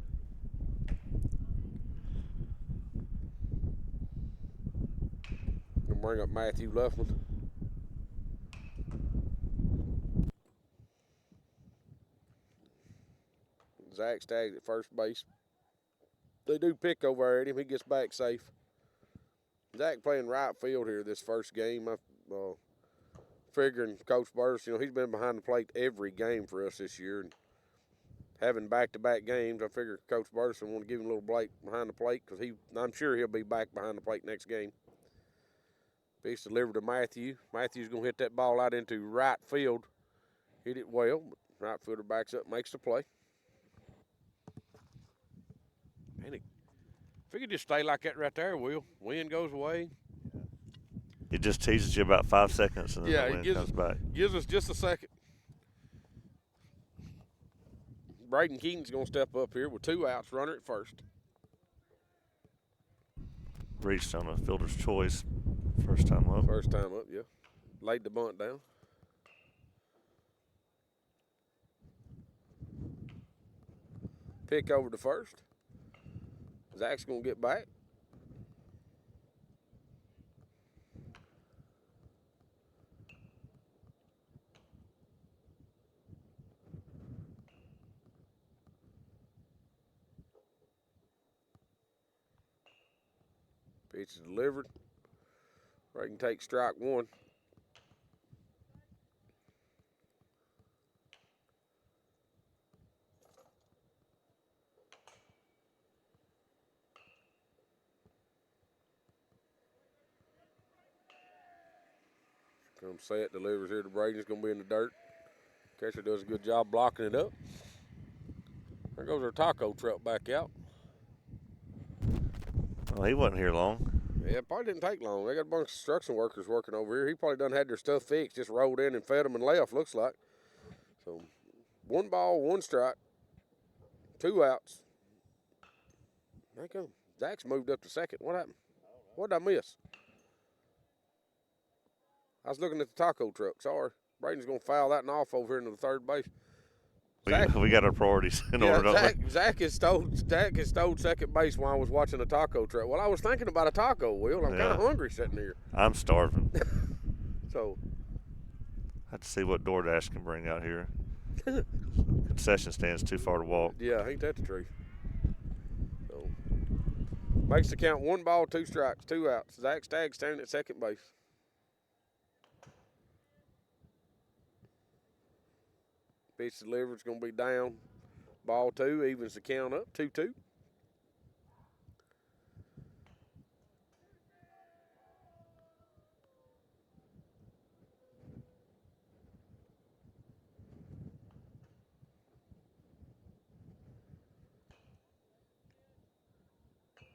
Gonna bring up Matthew Luffman. Zach Staggs at first base. They do pick over at him. He gets back safe. Zach playing right field here this first game. I'm figuring Coach Burris, he's been behind the plate every game for us this year. And having back-to-back games, I figure Coach Burris will want to give him a little break behind the plate because I'm sure he'll be back behind the plate next game. Pitch delivered to Matthew. Matthew's going to hit that ball out into right field. Hit it well, but right fielder backs up, makes the play. And if he could just stay like that right there, Will, wind goes away. It just teases you about 5 seconds and then the wind comes back. Gives us just a second. Braden Keaton's going to step up here with 2 outs, runner at first. Reached on a fielder's choice first time up. First time up, yeah. Laid the bunt down. Pick over to first. Zach's going to get back. Pitch is delivered. Brayden takes strike one. Comes set, delivers here to Brayden. It's going to be in the dirt. Catcher does a good job blocking it up. There goes our taco truck back out. Well, he wasn't here long. Yeah, it probably didn't take long. They got a bunch of construction workers working over here. He probably done had their stuff fixed, just rolled in and fed them and left, looks like. So, 1 ball, 1 strike, 2 outs. There you go. Zach's moved up to second. What happened? What did I miss? I was looking at the taco truck. Sorry. Brayden's going to foul that and off over here into the third base. We got our priorities in order, don't we? Zach has stole second base while I was watching the taco truck. Well, I was thinking about a taco, Will. I'm kind of hungry sitting here. I'm starving. So, I have to see what DoorDash can bring out here. Concession stand's too far to walk. yeah, ain't that the truth? So, makes the count 1 ball, 2 strikes, 2 outs. Zach Stagg standing at second base. Pitch delivered, it's going to be down. Ball 2, evens the count up, 2-2.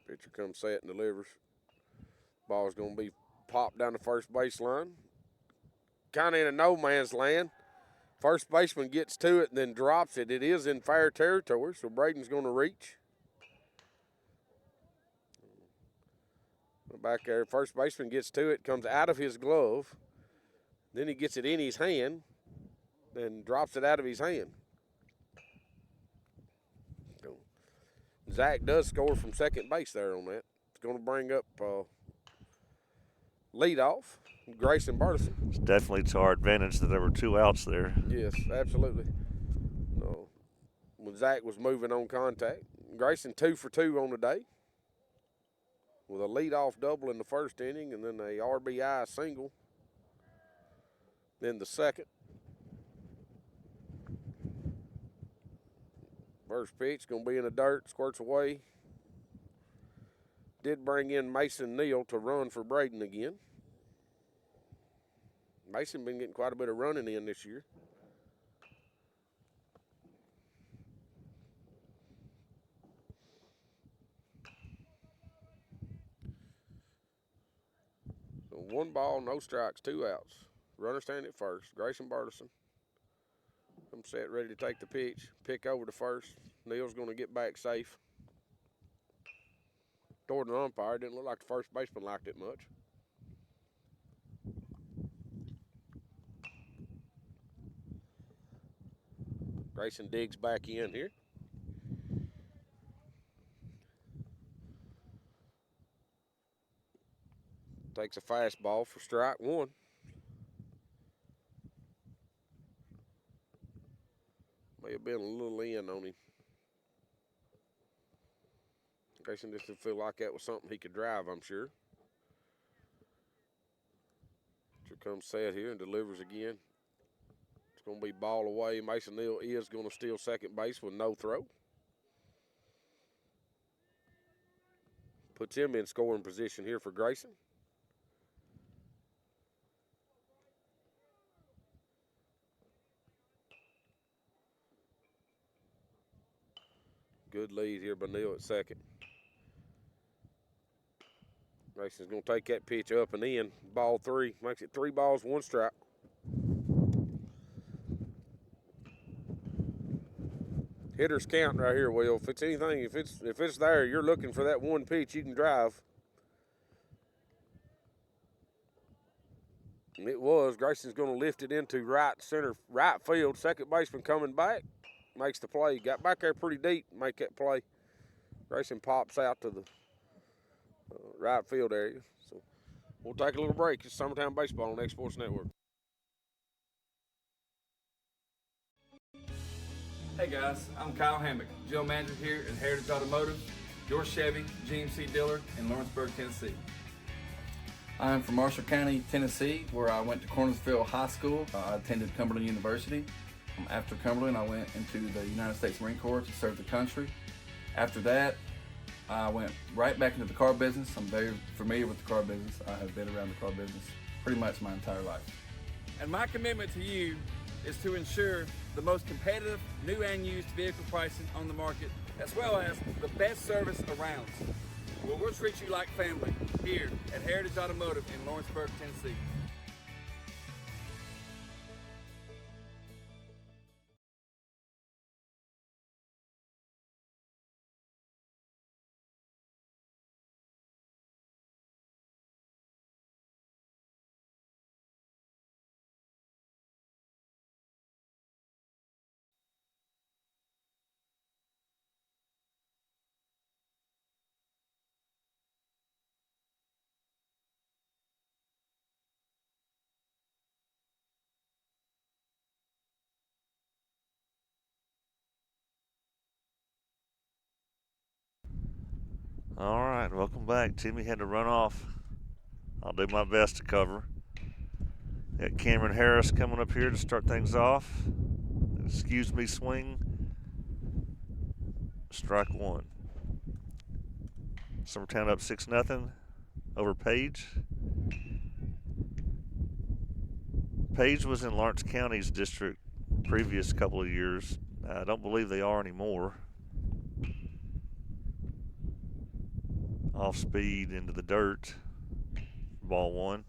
Pitcher comes set and delivers. Ball's going to be popped down the first baseline. Kind of in a no man's land. First baseman gets to it and then drops it. It is in fair territory, so Brayden's going to reach. Back there, first baseman gets to it, comes out of his glove. Then he gets it in his hand and drops it out of his hand. So Zach does score from second base there on that. It's going to bring up leadoff. Grayson Burleson. It's definitely to our advantage that there were 2 outs there. Yes, absolutely. No, when Zach was moving on contact, Grayson 2 for 2 on the day with a leadoff double in the first inning and then a RBI single in the second. First pitch going to be in the dirt, squirts away. Did bring in Mason Neal to run for Brayden again. Mason been getting quite a bit of running in this year. So 1 ball, no strikes, 2 outs. Runner standing at first. Grayson Burleson. I'm set, ready to take the pitch. Pick over to first. Neal's going to get back safe. Toward the umpire. Didn't look like the first baseman liked it much. Grayson digs back in here. Takes a fastball for strike 1. May have been a little in on him. Grayson just didn't feel like that was something he could drive, I'm sure. Here comes set here and delivers again. It's going to be ball away. Mason Neal is going to steal second base with no throw. Puts him in scoring position here for Grayson. Good lead here by Neal at second. Grayson's going to take that pitch up and in. Ball 3. Makes it 3 balls, 1 strike. Hitters count right here, Will. If it's anything, if it's there, you're looking for that 1 pitch you can drive. And it was. Grayson's going to lift it into right field. Second baseman coming back. Makes the play. Got back there pretty deep. Make that play. Grayson pops out to the right field area. So we'll take a little break. It's Summertown Baseball on X Sports Network. Hey guys, I'm Kyle Hammock, General Manager here at Heritage Automotive. your Chevy GMC dealer in Lawrenceburg, Tennessee. I'm from Marshall County, Tennessee, where I went to Cornersville High School. I attended Cumberland University. After Cumberland, I went into the United States Marine Corps to serve the country. After that, I went right back into the car business. I'm very familiar with the car business. I have been around the car business pretty much my entire life. And my commitment to you is to ensure the most competitive new and used vehicle pricing on the market, as well as the best service around. We'll treat you like family here at Heritage Automotive in Lawrenceburg, Tennessee. All right, welcome back. Timmy had to run off. I'll do my best to cover. Got Cameron Harris coming up here to start things off. Excuse me, swing. Strike one. Summertown up 6-0 over Page. Page was in Lawrence County's district previous couple of years. I don't believe they are anymore. Off speed into the dirt. Ball one.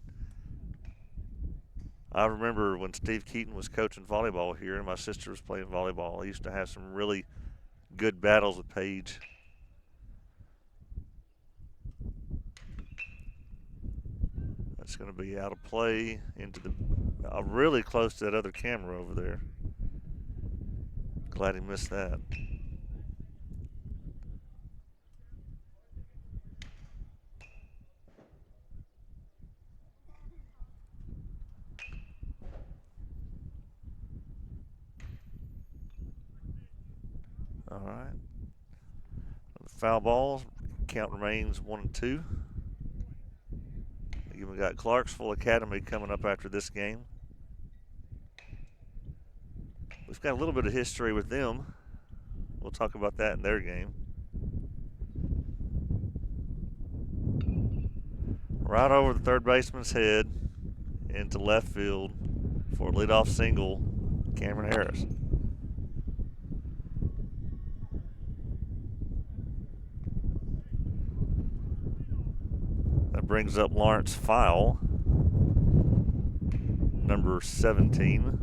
I remember when Steve Keaton was coaching volleyball here and my sister was playing volleyball, I used to have some really good battles with Page. That's going to be out of play into the really close to that other camera over there. Glad he missed that. All right. Foul balls. Count remains 1-2. We got Clarksville Academy coming up after this game. We've got a little bit of history with them. We'll talk about that in their game. Right over the third baseman's head into left field for a leadoff single, Cameron Harris. That brings up Lawrence foul, number 17.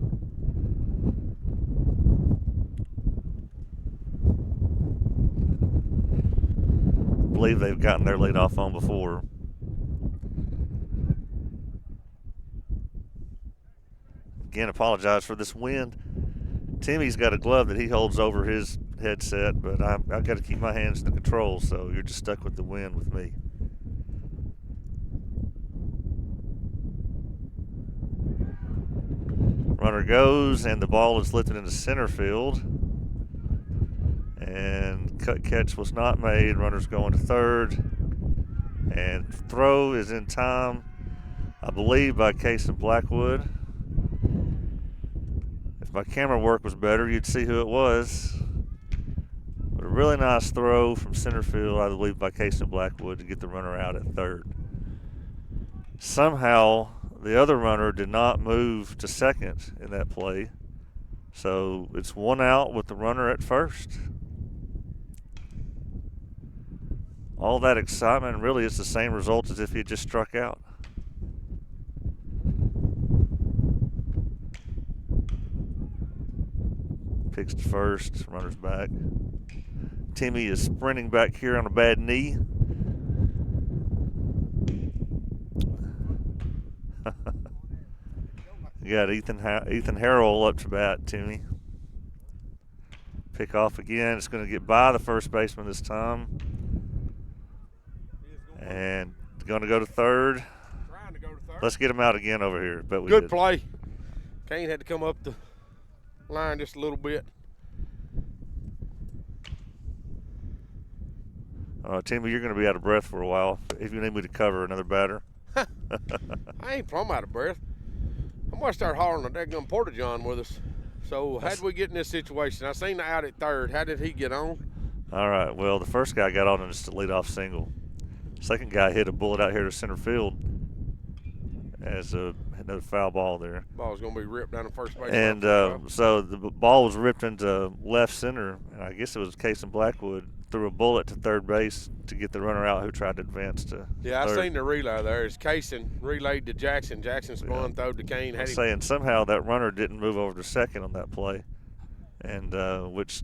I believe they've gotten their leadoff on before. Again, apologize for this wind. Timmy's got a glove that he holds over his headset, but I've got to keep my hands in the controls, so you're just stuck with the wind with me. Runner goes, and the ball is lifted into center field. And cut catch was not made. Runner's going to third. And throw is in time, I believe, by Casey Blackwood. If my camera work was better, you'd see who it was. But a really nice throw from center field, I believe, by Casey Blackwood to get the runner out at third. Somehow, the other runner did not move to second in that play. So it's one out with the runner at first. All that excitement, really, it's the same result as if he had just struck out. Picks to first, runner's back. Timmy is sprinting back here on a bad knee. You got Ethan Harrell up to bat, Timmy. Pick off again. It's going to get by the first baseman this time. And going to go to third. Trying to go to third. Let's get him out again over here. But we Good did. play. Kane had to come up the line just a little bit. Timmy, you're going to be out of breath for a while. If you need me to cover another batter. I ain't plumb out of breath. I'm going to start hauling a daggum porta-john with us. So how'd we get in this situation? I seen the out at third. How did he get on? All right. Well, the first guy got on just a leadoff single. Second guy hit a bullet out here to center field as another foul ball there. Ball's going to be ripped down the first base. And so the ball was ripped into left center, and I guess it was Casey Blackwood threw a bullet to third base to get the runner out who tried to advance to Yeah, third. I seen the relay there. It's Casey relayed to Jackson. Jackson spun, throwed to Kane. I'm saying somehow that runner didn't move over to second on that play, and which,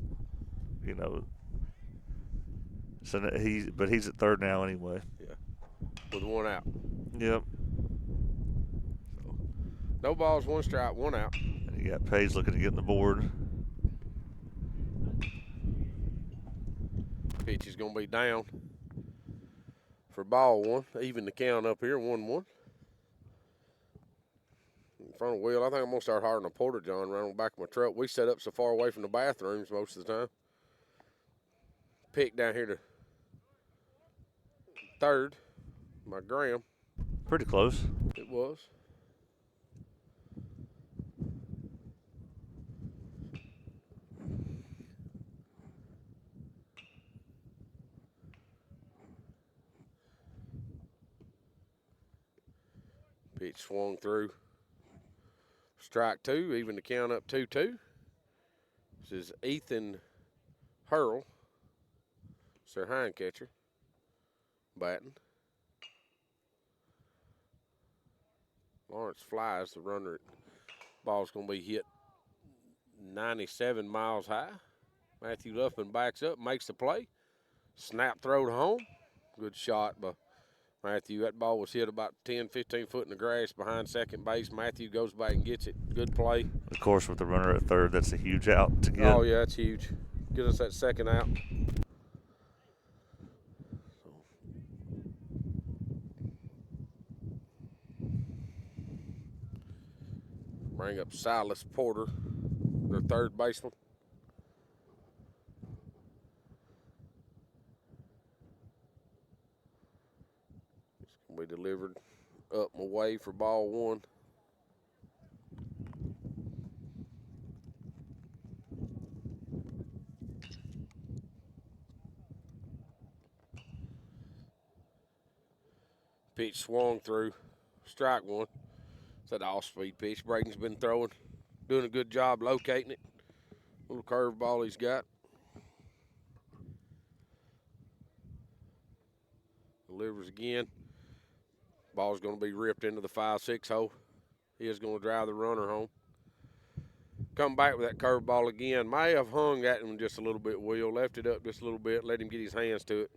so he's at third now anyway. Yeah, with one out. Yep. So, no balls, one strike, one out. And you got Page looking to get on the board. Pitch is going to be down for ball one. Even the count up here, 1-1. In front of Will, I think I'm going to start hauling a porta-john around the back of my truck. We set up so far away from the bathrooms most of the time. Pick down here to third, my Graham. Pretty close. It was. Pitch swung through. Strike two, even the count up 2-2. This is Ethan Hurl. It's their hind catcher. Batting. Lawrence flies the runner. Ball's going to be hit 97 miles high. Matthew Luffman backs up, makes the play. Snap throw to home. Good shot by Matthew. That ball was hit about 10, 15 foot in the grass behind second base. Matthew goes back and gets it. Good play. Of course, with the runner at third, that's a huge out to get. Oh, yeah, that's huge. Get us that second out. Bring up Silas Porter, their third baseman. It's going to be delivered up and away for ball one. Pitch swung through, strike one. It's that off-speed pitch. Braden's been doing a good job locating it. Little curve ball he's got. Delivers again. Ball's going to be ripped into the 5-6 hole. He is going to drive the runner home. Come back with that curve ball again. May have hung that one just a little bit, Will. Left it up just a little bit, let him get his hands to it.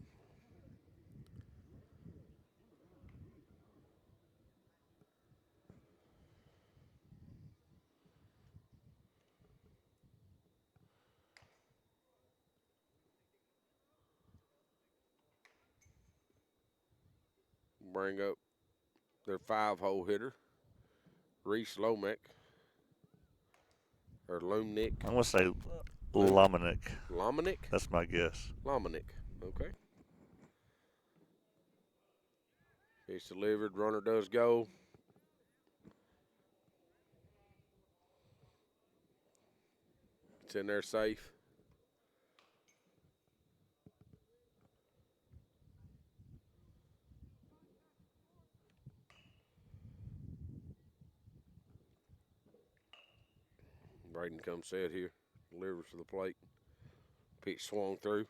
Bring up their 5-hole hitter, Reese Lomack, or Lumnick. I'm going to say Lomanick. Lomanick? That's my guess. Lomanick, okay. It's delivered, runner does go. It's in there safe. Braden comes set here, delivers to the plate. Pitch swung through.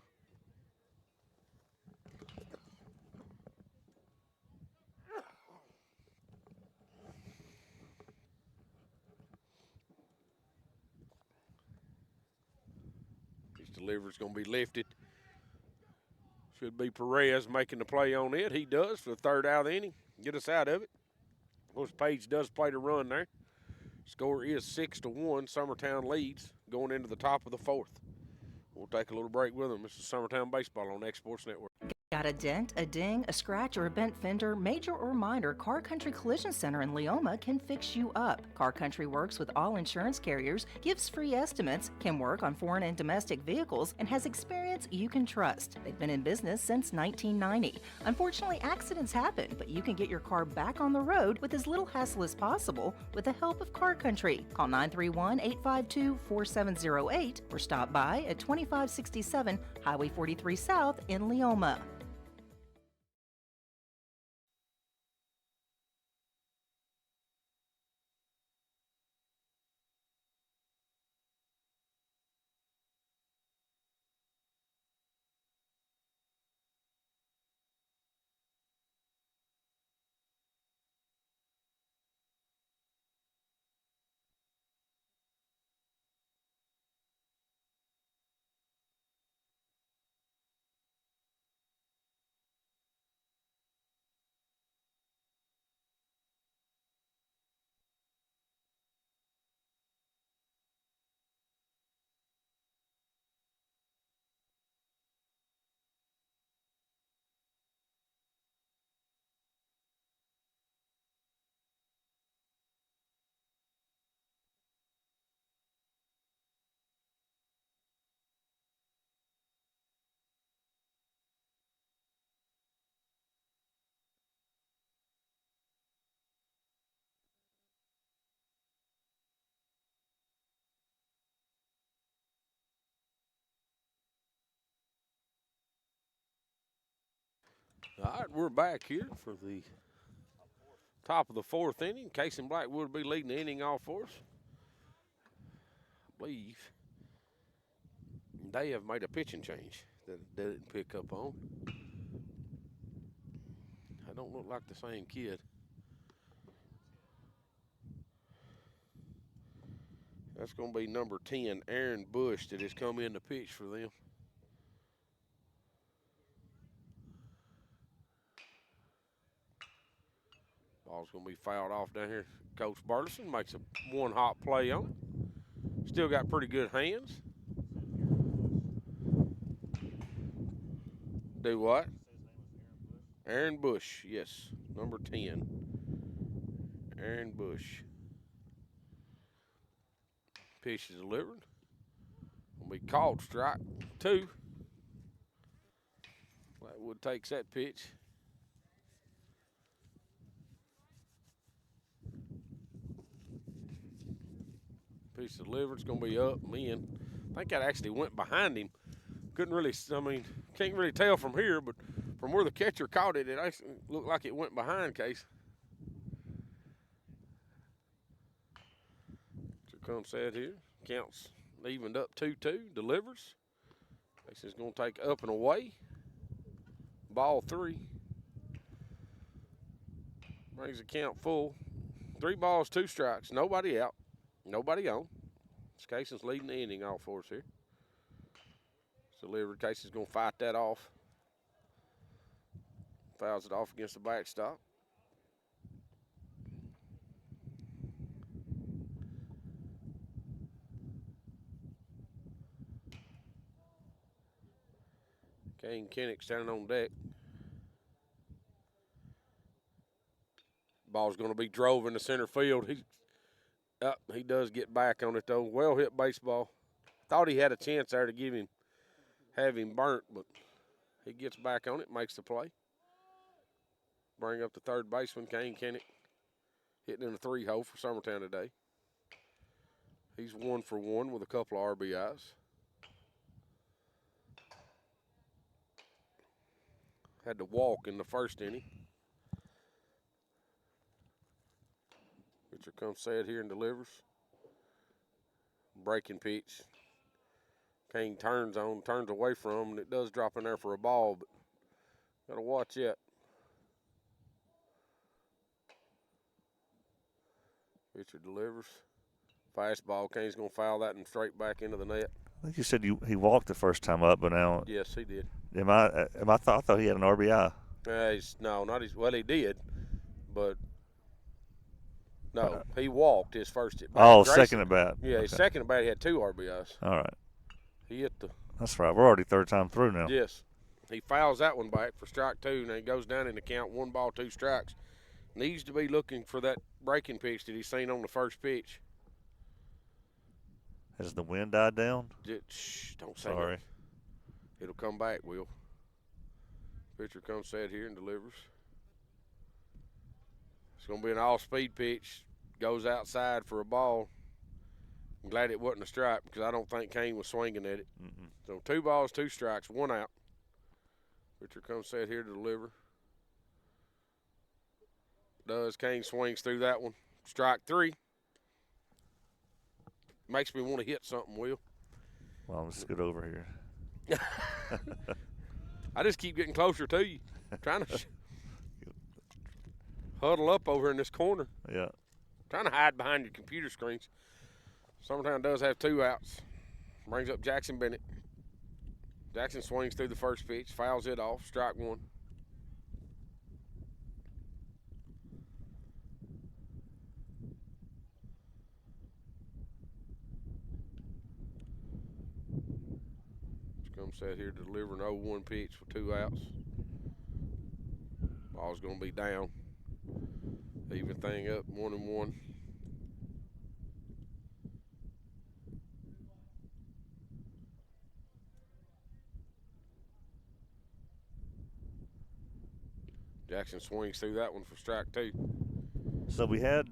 His delivery's going to be lifted. Should be Perez making the play on it. He does for the third out of the inning. Get us out of it. Of course, Page does play the run there. Score is 6-1. Summertown leads going into the top of the fourth. We'll take a little break with them. This is Summertown Baseball on X Sports Network. Got a dent, a ding, a scratch, or a bent fender? Major or minor, Car Country Collision Center in Leoma can fix you up. Car Country works with all insurance carriers, gives free estimates, can work on foreign and domestic vehicles, and has experience you can trust. They've been in business since 1990. Unfortunately, accidents happen, but you can get your car back on the road with as little hassle as possible with the help of Car Country. Call 931-852-4708 or stop by at 2567 Highway 43 South in Leoma. All right, we're back here for the top of the fourth inning. Casey Blackwood will be leading the inning off for us. I believe they have made a pitching change that they didn't pick up on. I don't look like the same kid. That's going to be number 10, Aaron Bush, that has come in to pitch for them. Ball's going to be fouled off down here. Coach Burleson makes a one hot play on it. Still got pretty good hands. Do what? Aaron Bush, yes, number 10. Aaron Bush. Pitch is delivered. Will be called strike 2. Blackwood takes that pitch. Pitch delivered. It's going to be up and in. I think that actually went behind him. Couldn't really, can't really tell from here, but from where the catcher caught it, it actually looked like it went behind Case. Here comes set here. Counts evened up 2-2. Delivers. Case is going to take up and away. Ball 3. Brings the count full. 3 balls, 2 strikes. Nobody out. Nobody on. Casey's leading the inning off for us here. It's delivered. Casey's going to fight that off. Fouls it off against the backstop. Kane Kinnick standing on deck. Ball's going to be drove into center field. He does get back on it, though. Well hit baseball. Thought he had a chance there to have him burnt, but he gets back on it, makes the play. Bring up the third baseman, Kane Kinnick, hitting in a 3-hole for Summertown today. He's 1 for 1 with a couple of RBIs. Had to walk in the first inning. Pitcher comes set here and delivers. Breaking pitch. Kane turns away from him, and it does drop in there for a ball, but got to watch it. Pitcher delivers. Fastball. Kane's going to foul that and straight back into the net. I think you said he walked the first time up, but now. Yes, he did. I thought he had an RBI. Well, he did, but no, he walked his first at bat. Oh, second at bat. Yeah, his second at bat, he had 2 RBIs. All right. He hit the. That's right. We're already third time through now. Yes. He fouls that one back for strike 2, and he goes down in the count, 1 ball, 2 strikes. Needs to be looking for that breaking pitch that he's seen on the first pitch. Has the wind died down? Shh, don't say Sorry. that. It'll come back, Will. Pitcher comes set here and delivers. It's going to be an all-speed pitch. Goes outside for a ball. I'm glad it wasn't a strike because I don't think Kane was swinging at it. So 2 balls, 2 strikes, 1 out. Pitcher comes set here to deliver. Kane swings through that one. Strike 3. Makes me want to hit something, Will. Well, let's get over here. I just keep getting closer to you. Trying to huddle up over in this corner. Yeah. Trying to hide behind your computer screens. Summertown does have 2 outs. Brings up Jackson Bennett. Jackson swings through the first pitch, fouls it off, strike 1. Comes set here to deliver an 0-1 pitch for 2 outs. Ball's going to be down. Even thing up, 1-1. Jackson swings through that one for strike 2. So we had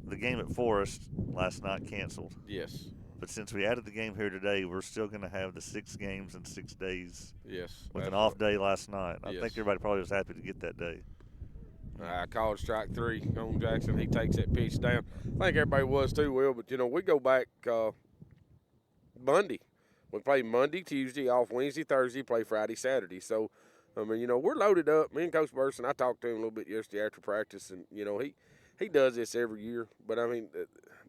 the game at Forest last night canceled. Yes. But since we added the game here today, we're still going to have the 6 games in 6 days. Yes. With an off day last night. I Yes. think everybody probably was happy to get that day. I called strike 3 on Jackson. He takes that pitch down. I think everybody was too, Will. But, we go back Monday. We play Monday, Tuesday, off Wednesday, Thursday, play Friday, Saturday. So, we're loaded up. Me and Coach Burson, I talked to him a little bit yesterday after practice, and, he does this every year. But,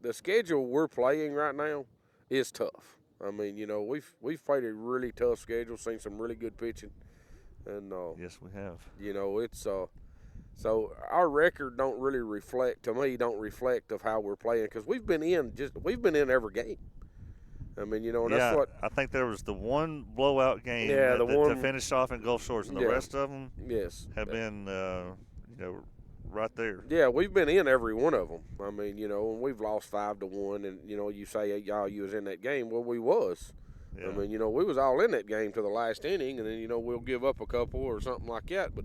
the schedule we're playing right now is tough. We've played a really tough schedule, seen some really good pitching. And yes, we have. It's so our record don't really reflect of how we're playing because we've been in every game. That's what I think there was the one blowout game to finish off in Gulf Shores, and the rest of them have been right there. Yeah, we've been in every one of them. And we've lost 5-1, and you say you was in that game. Well, we was. Yeah. We was all in that game to the last inning, and then we'll give up a couple or something like that. But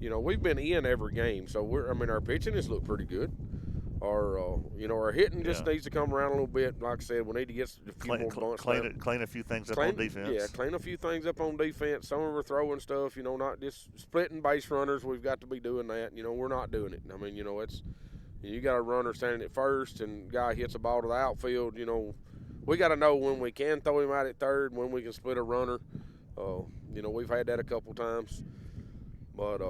we've been in every game, so our pitching has looked pretty good. Our hitting just needs to come around a little bit. Like I said, we need to get a few more bunts. Clean a few things up on defense. Yeah, clean a few things up on defense. Some of our throwing stuff, not just splitting base runners. We've got to be doing that. We're not doing it. It's you got a runner standing at first, and guy hits a ball to the outfield. We got to know when we can throw him out at third, when we can split a runner. We've had that a couple times, but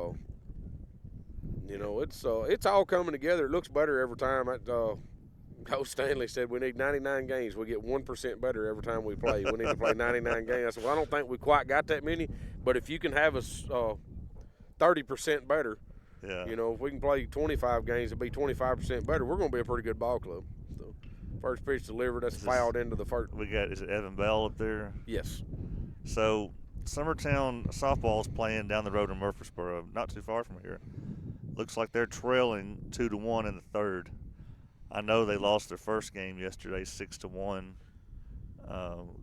it's all coming together. It looks better every time. Coach Stanley said we need 99 games. We get 1% better every time we play. We need to play 99 games. I said, well, I don't think we quite got that many, but if you can have us 30% better, if we can play 25 games and be 25% better, we're going to be a pretty good ball club. So, first pitch delivered, that's fouled into the first. Is it Evan Bell up there? Yes. So, Summertown softball's playing down the road in Murfreesboro, not too far from here. Looks like they're trailing 2-1 in the third. I know they lost their first game yesterday, 6-1.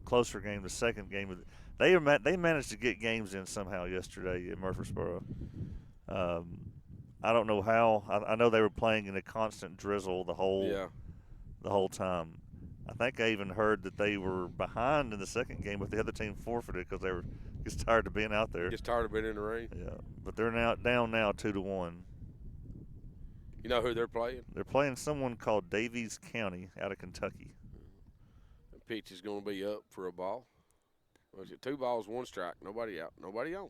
Closer game, the second game. They managed to get games in somehow yesterday in Murfreesboro. I don't know how. I know they were playing in a constant drizzle the whole time. I think I even heard that they were behind in the second game, but the other team forfeited because they were just tired of being out there. Just tired of being in the rain. Yeah, but they're down 2-1. You know who they're playing? They're playing someone called Davies County out of Kentucky. The pitch is going to be up for a ball. Was it 2 balls, 1 strike? Nobody out, nobody on.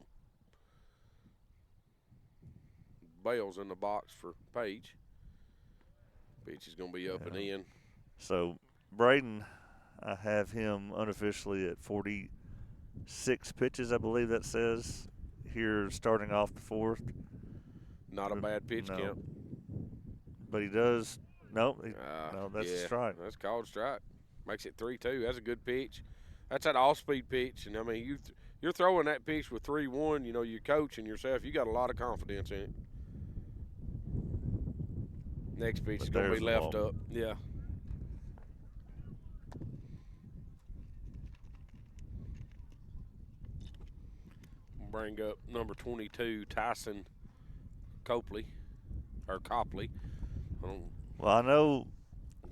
Bell's in the box for Page. Pitch is going to be up and in. So Braden, I have him unofficially at 46 pitches, I believe that says, here starting off the fourth. Not a bad pitch count. But he does. No, that's a strike. That's called strike. Makes it 3-2. That's a good pitch. That's that off-speed pitch. And, you're throwing that pitch with 3-1, you know, you're coaching yourself. You got a lot of confidence in it. Next pitch is going to be left up. Yeah. Bring up number 22, Tyson Copley. Well, I know.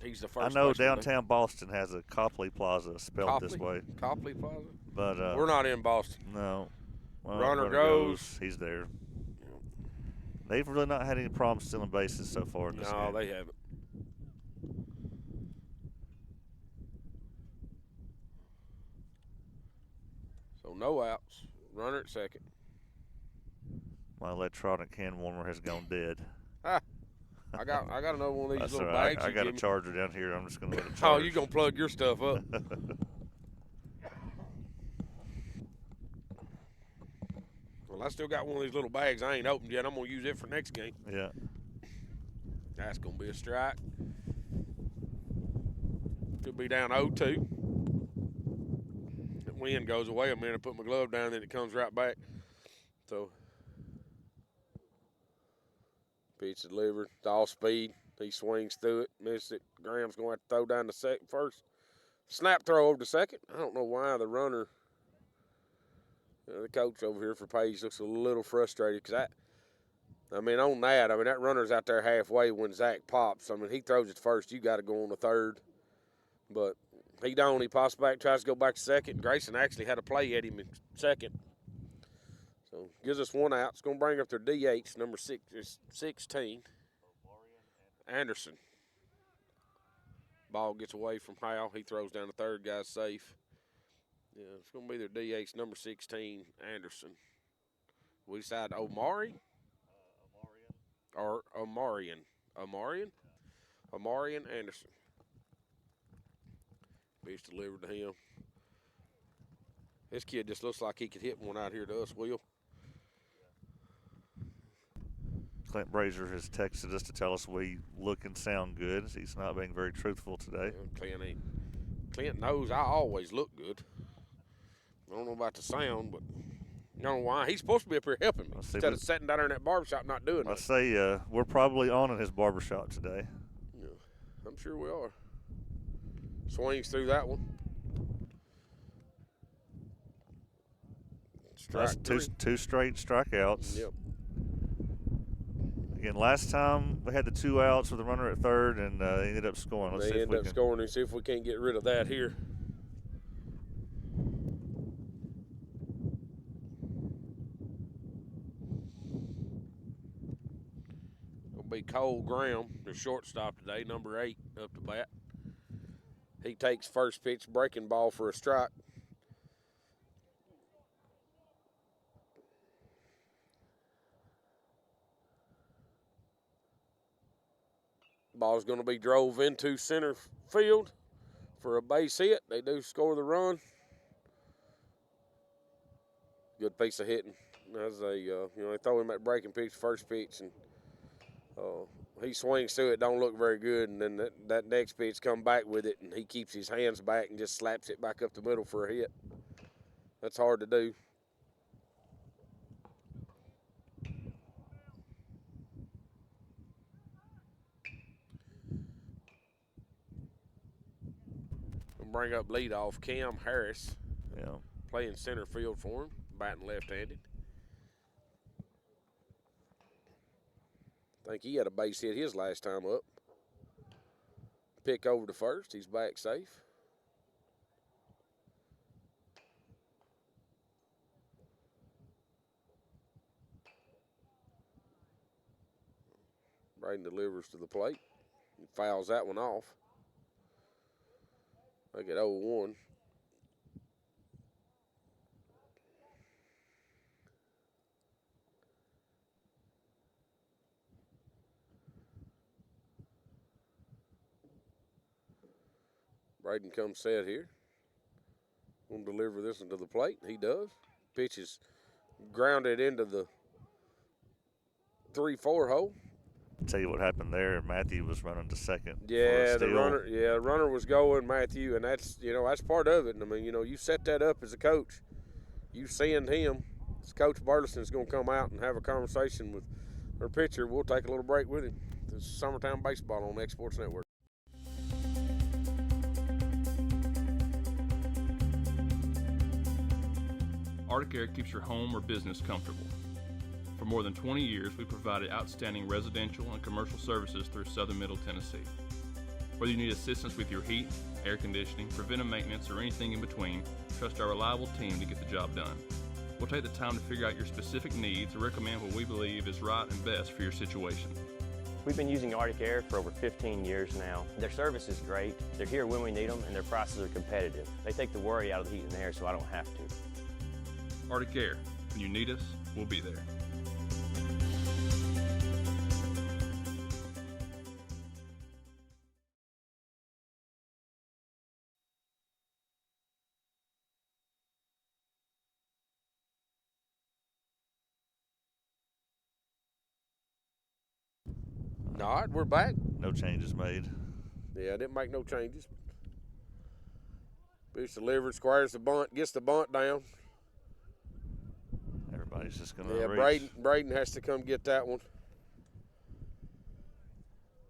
He's the first. I know downtown Boston has a Copley Plaza spelled this way. Copley Plaza. But we're not in Boston. No. Well, runner goes. He's there. They've really not had any problems stealing bases so far in this game. No, they haven't. So no outs. Runner at second. My electronic hand warmer has gone dead. I got another one of these little right. bags. I got a charger down here. I'm just going to let it Oh, charge. you're going to plug your stuff up. Well, I still got one of these little bags I ain't opened yet. I'm going to use it for next game. Yeah. That's going to be a strike. Could be down 0-2. The wind goes away a minute. I put my glove down, then it comes right back. So, pitch delivered. It's all speed. He swings through it, missed it. Graham's going to have to throw down the first. Snap throw over to second. I don't know why the runner, the coach over here for Page, looks a little frustrated because on that runner's out there halfway when Zach pops. I mean, he throws it first. You got to go on the third. But he don't. He pops back, tries to go back to second. Grayson actually had a play at him in second. So gives us one out. It's going to bring up their DH, number 16, Anderson. Ball gets away from Howell. He throws down the third, guy's safe. Yeah, it's going to be their DH, number 16, Anderson. We decide Omari? Or Omarian. Omarian Anderson. Pitch delivered to him. This kid just looks like he could hit one out here to us, Will. Clint Brazier has texted us to tell us we look and sound good. He's not being very truthful today. Clint knows I always look good. I don't know about the sound, but you know why. He's supposed to be up here helping me instead of sitting down there in that barbershop not doing nothing. I say we're probably on in his barbershop today. Yeah, I'm sure we are. Swings through that one. That's two straight strikeouts. Yep. Again, last time we had the 2 outs with the runner at third, and he ended up scoring. They end up scoring and see if we can't get rid of that here. It'll be Cole Graham, the shortstop today, number 8, up to bat. He takes first pitch, breaking ball for a strike. Ball's going to be drove into center field for a base hit. They do score the run. Good piece of hitting. As they throw him that breaking pitch, first pitch, and he swings through it. Don't look very good, and then that next pitch come back with it, and he keeps his hands back and just slaps it back up the middle for a hit. That's hard to do. Bring up leadoff Cam Harris. Yeah. Playing center field for him, batting left-handed. I think he had a base hit his last time up. Pick over to first. He's back safe. Braden delivers to the plate. He fouls that one off. I get 0-1. Braden comes set here. Going to deliver this into the plate. He does. Pitch is grounded into the 3-4 hole. Tell you what happened there. Matthew was running to second. Yeah, the runner was going, Matthew, and that's part of it. And I mean, you set that up as a coach. you send him, Coach Burleson is going to come out and have a conversation with our pitcher. We'll take a little break with him. This is Summertown Baseball on the X Sports Network. Arctic Air keeps your home or business comfortable. For more than 20 years, we provided outstanding residential and commercial services through southern Middle Tennessee. Whether you need assistance with your heat, air conditioning, preventive maintenance, or anything in between, trust our reliable team to get the job done. We'll take the time to figure out your specific needs and recommend what we believe is right and best for your situation. We've been using Arctic Air for over 15 years now. Their service is great, they're here when we need them, and their prices are competitive. They take the worry out of the heat and air so I don't have to. Arctic Air. When you need us, we'll be there. All right, we're back. No changes made. Yeah, I didn't make no changes. Pitch delivered, squares the bunt, gets the bunt down. Everybody's just going to reach. Braden has to come get that one.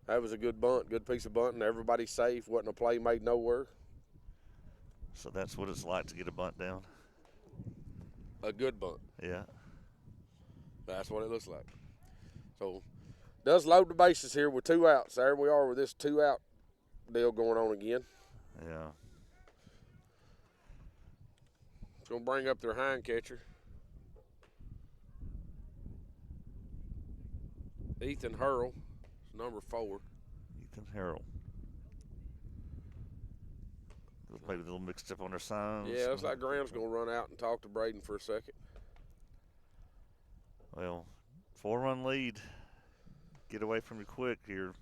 That was a good bunt, good piece of bunting. Everybody's safe. Wasn't a play made nowhere. So that's what it's like to get a bunt down? A good bunt. Yeah. That's what it looks like. So, does load the bases here with 2 outs. There we are with this 2-out deal going on again. Yeah. It's going to bring up their hind catcher. Ethan Hurl, number 4. Ethan Harrell. Maybe a little mixed up on their signs. Yeah, looks like Graham's going to run out and talk to Braden for a second. Well, 4-run lead. Get away from you quick here.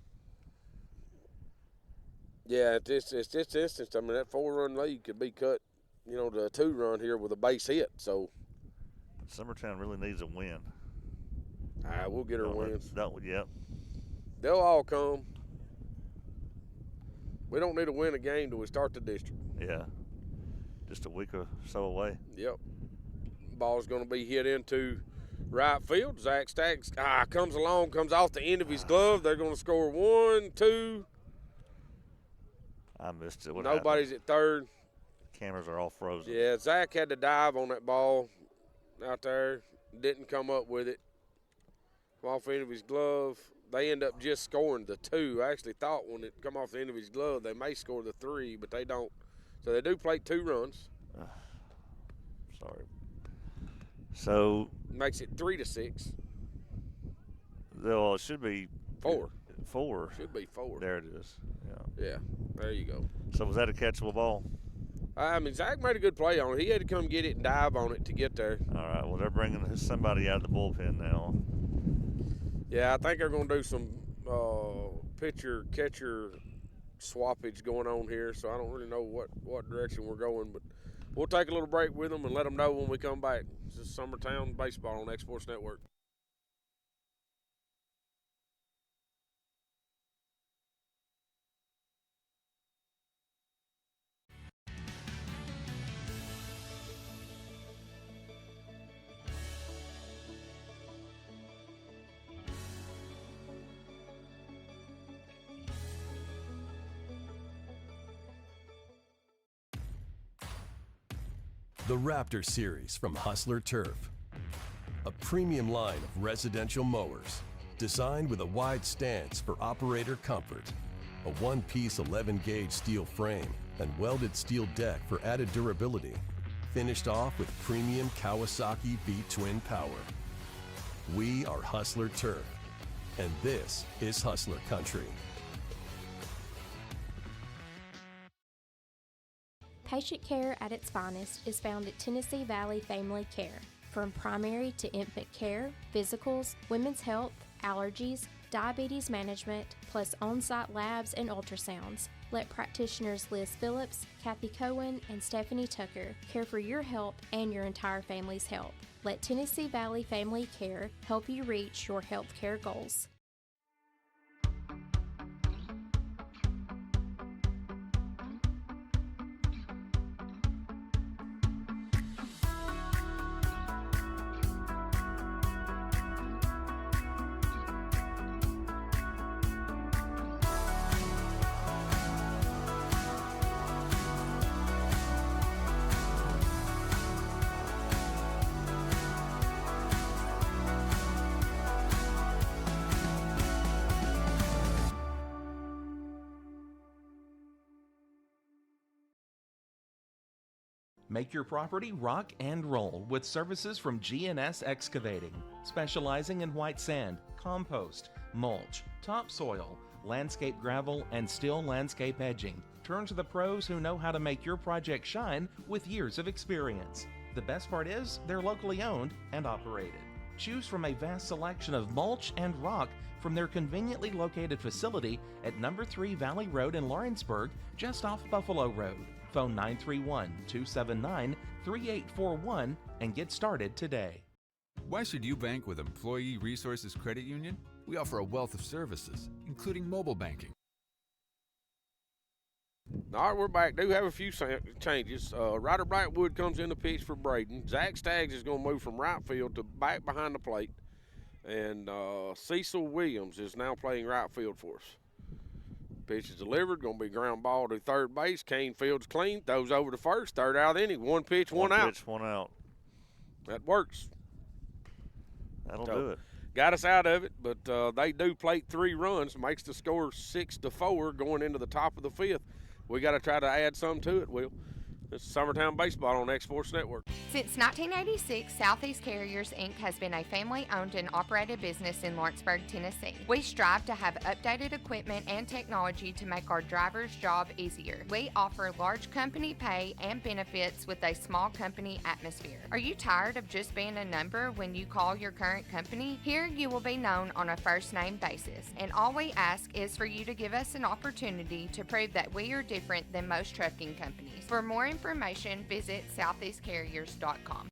Yeah, it's this instance, I mean, that 4-run lead could be cut, to a 2-run here with a base hit. So Summertown really needs a win. All right, we'll get our wins. Yep. They'll all come. We don't need to win a game till we start the district. Yeah. Just a week or so away. Yep. Ball's going to be hit into right field. Zach Staggs comes along, comes off the end of his glove. They're going to score 1, 2. I missed it. Nobody's at third. Cameras are all frozen. Yeah, Zach had to dive on that ball out there. Didn't come up with it. Come off the end of his glove. They end up just scoring the 2. I actually thought when it come off the end of his glove, they may score the 3, but they don't. So they do play 2 runs. Sorry. So makes it 3-6. Well, it should be 4. 4. Should be 4. There it is. Yeah. Yeah. There you go. So was that a catchable ball? I mean, Zach made a good play on it. He had to come get it and dive on it to get there. All right. Well, they're bringing somebody out of the bullpen now. Yeah, I think they're going to do some pitcher-catcher swappage going on here, so I don't really know what direction we're going, but we'll take a little break with them and let them know when we come back. This is Summertown Baseball on X Sports Network. The Raptor Series from Hustler Turf. A premium line of residential mowers designed with a wide stance for operator comfort, a one-piece 11-gauge steel frame and welded steel deck for added durability, finished off with premium Kawasaki V-twin power. We are Hustler Turf, and this is Hustler Country. Patient care at its finest is found at Tennessee Valley Family Care. From primary to infant care, physicals, women's health, allergies, diabetes management, plus on-site labs and ultrasounds. Let practitioners Liz Phillips, Kathy Cohen, and Stephanie Tucker care for your health and your entire family's health. Let Tennessee Valley Family Care help you reach your health care goals. Make your property rock and roll with services from G&S Excavating, specializing in white sand, compost, mulch, topsoil, landscape gravel, and steel landscape edging. Turn to the pros who know how to make your project shine with years of experience. The best part is they're locally owned and operated. Choose from a vast selection of mulch and rock from their conveniently located facility at number 3 Valley Road in Lawrenceburg, just off Buffalo Road. Phone 931-279-3841 and get started today. Why should you bank with Employee Resources Credit Union? We offer a wealth of services, including mobile banking. All right, we're back. Do have a few changes. Ryder Brightwood comes in the pitch for Braden. Zach Staggs is going to move from right field to back behind the plate. And Cecil Williams is now playing right field for us. Pitch is delivered, going to be ground ball to third base. Kane fields clean, throws over to first, third out inning. One pitch, one out. One pitch, one out. That works. That'll do it. Got us out of it, but they do plate 3 runs, makes the score 6-4 going into the top of the 5th. We got to try to add something to it, Will. This is Summertown Baseball on X Sports Network. Since 1986, Southeast Carriers, Inc. has been a family-owned and operated business in Lawrenceburg, Tennessee. We strive to have updated equipment and technology to make our drivers' job easier. We offer large company pay and benefits with a small company atmosphere. Are you tired of just being a number when you call your current company? Here you will be known on a first-name basis, and all we ask is for you to give us an opportunity to prove that we are different than most trucking companies. For more information, visit southeastcarriers.com.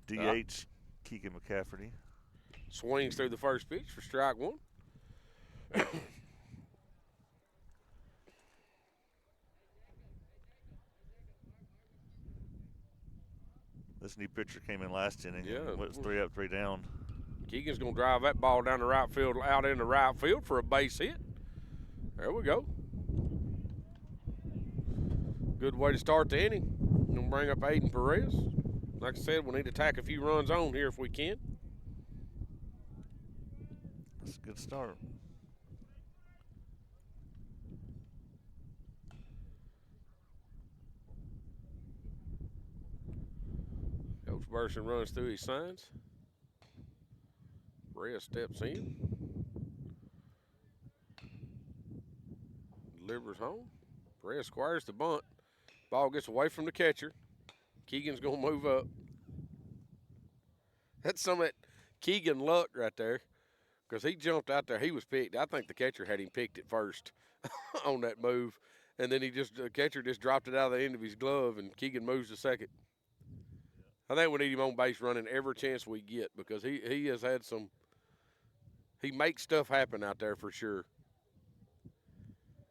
DH, Keegan McCafferty. Swings through the first pitch for strike 1. This new pitcher came in last inning. Yeah. It was 3 up, 3 down. Keegan's going to drive that ball down the right field, out into right field for a base hit. There we go. Good way to start the inning. Going to bring up Aiden Perez. Like I said, we need to tack a few runs on here if we can. That's a good start. Coach Burson runs through his signs. Perez steps in. Delivers home. Perez squares the bunt. Ball gets away from the catcher. Keegan's going to move up. That's some of that Keegan luck right there because he jumped out there. He was picked. I think the catcher had him picked at first on that move, and then the catcher just dropped it out of the end of his glove, and Keegan moves to second. I think we need him on base running every chance we get because he has had some – he makes stuff happen out there for sure.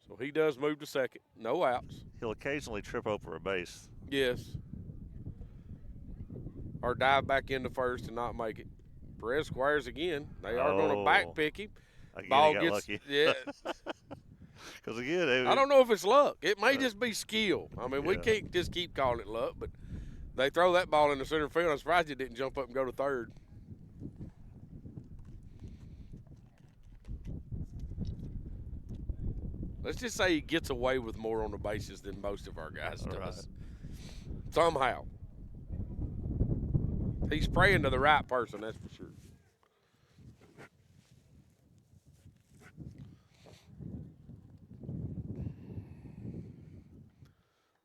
So he does move to second. No outs. He'll occasionally trip over a base. Yes. Or dive back into first and not make it. Perez squares again. They are going to back pick him. Again, Ball he got gets lucky. Yeah. Because again, I don't know if it's luck. It may just be skill. I mean, we can't just keep calling it luck, but they throw that ball in the center field. I'm surprised it didn't jump up and go to third. Let's just say he gets away with more on the bases than most of our guys does. Right. Somehow. He's praying to the right person, that's for sure.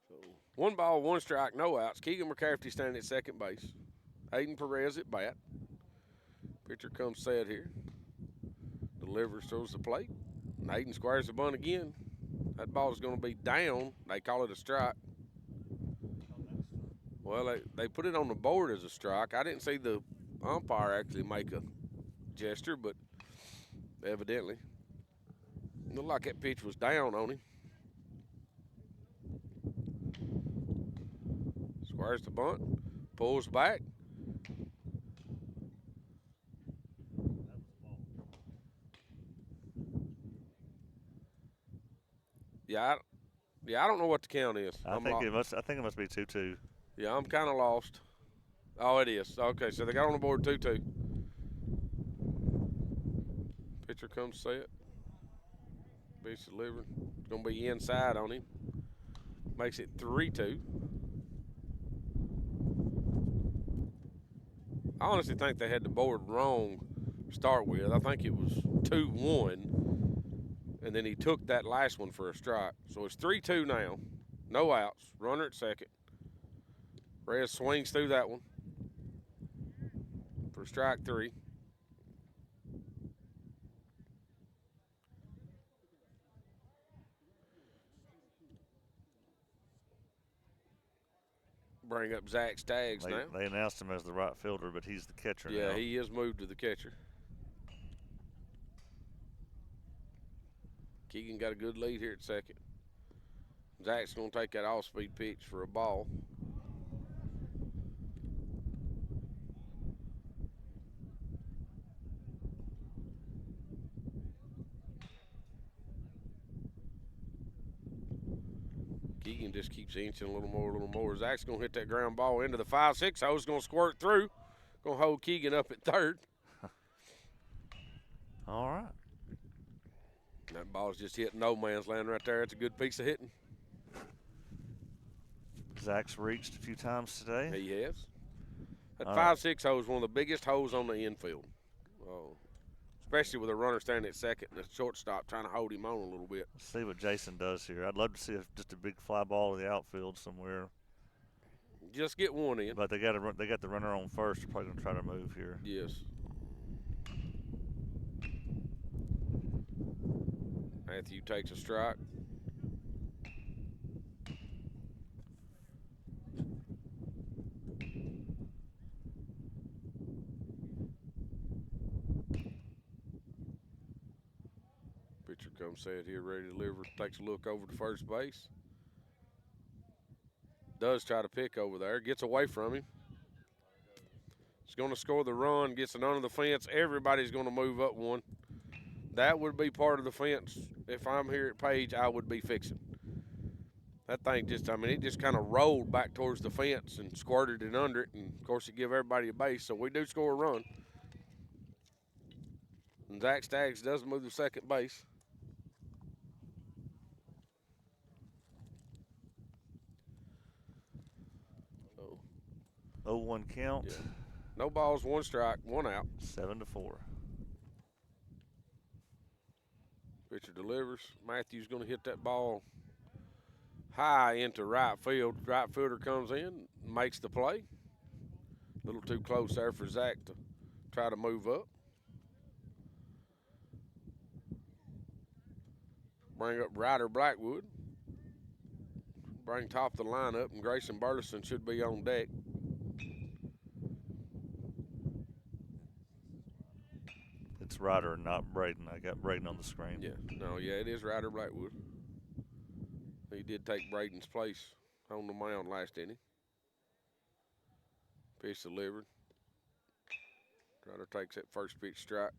So 1 ball, 1 strike, no outs. Keegan McCafferty standing at second base. Aiden Perez at bat. Pitcher comes set here. Delivers, throws the plate. And Aiden squares the bunt again. That ball is going to be down. They call it a strike. Well, they put it on the board as a strike. I didn't see the umpire actually make a gesture, but evidently. Looked like that pitch was down on him. Squares the bunt, pulls back. Yeah, I don't know what the count is. I think it must be 2-2. Yeah, I'm kind of lost. Oh, it is. Okay, so they got on the board 2-2. Pitcher comes set. Pitch delivered. It's going to be inside on him. Makes it 3-2. I honestly think they had the board wrong to start with. I think it was 2-1, and then he took that last one for a strike. So it's 3-2 now. No outs. Runner at second. Reyes swings through that one for strike 3. Bring up Zach Staggs now. They announced him as the right fielder, but he's the catcher now. Yeah, he is moved to the catcher. Keegan got a good lead here at second. Zach's going to take that off-speed pitch for a ball. Keegan just keeps inching a little more. Zach's going to hit that ground ball into the 5-6 hole. It's going to squirt through. Going to hold Keegan up at third. All right. That ball's just hitting no man's land right there. It's a good piece of hitting. Zach's reached a few times today. He has. That 5-6 hole is one of the biggest holes on the infield. Especially with a runner standing at second and the shortstop trying to hold him on a little bit. Let's see what Jason does here. I'd love to see just a big fly ball in the outfield somewhere. Just get one in. But they got the runner on first. They're probably going to try to move here. Yes. Matthew takes a strike. Pitcher comes set here, ready to deliver. Takes a look over to first base. Does try to pick over there. Gets away from him. He's going to score the run. Gets it under the fence. Everybody's going to move up one. That would be part of the fence. If I'm here at Page, I would be fixing. That thing it just kind of rolled back towards the fence and squirted it under it. And, of course, it give everybody a base. So we do score a run. And Zach Staggs does move to second base. Oh, 0-1 count. Yeah. No balls, 1 strike, 1 out. 7-4. Pitcher delivers. Matthews going to hit that ball high into right field. Right fielder comes in, makes the play. A little too close there for Zach to try to move up. Bring up Ryder Blackwood. Bring top of the lineup, and Grayson Burleson should be on deck. It's Ryder, not Braden. I got Braden on the screen. Yeah, it is Ryder Blackwood. He did take Braden's place on the mound last inning. Pitch delivered. Ryder takes that first pitch strike.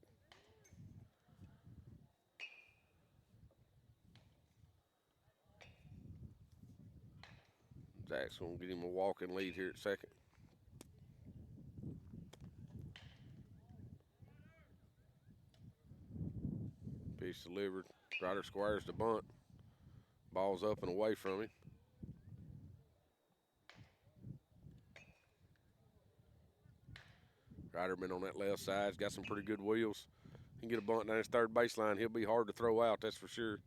Zach's going to get him a walking lead here at second. Pitch delivered. Ryder squares the bunt. Ball's up and away from him. Ryder been on that left side. He's got some pretty good wheels. He can get a bunt down his third baseline. He'll be hard to throw out, that's for sure.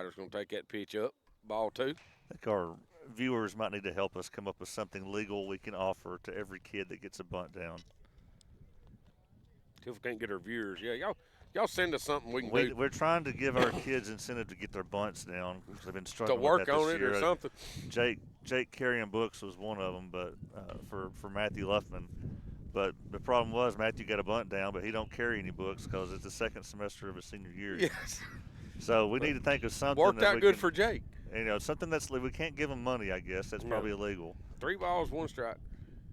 Ryder's going to take that pitch up. Ball 2. I think our viewers might need to help us come up with something legal we can offer to every kid that gets a bunt down. If we can't get our viewers, yeah, y'all send us something we can do. We're trying to give our kids incentive to get their bunts down because they've been To struggling work with that on this it year. or something. Jake carrying books was one of them, but for Matthew Luffman. But the problem was Matthew got a bunt down, but he don't carry any books because it's the second semester of his senior year. Yes. So we need to think of something. Worked that out good for Jake. You know, something that's we can't give him money. I guess that's probably illegal. 3 balls, 1 strike.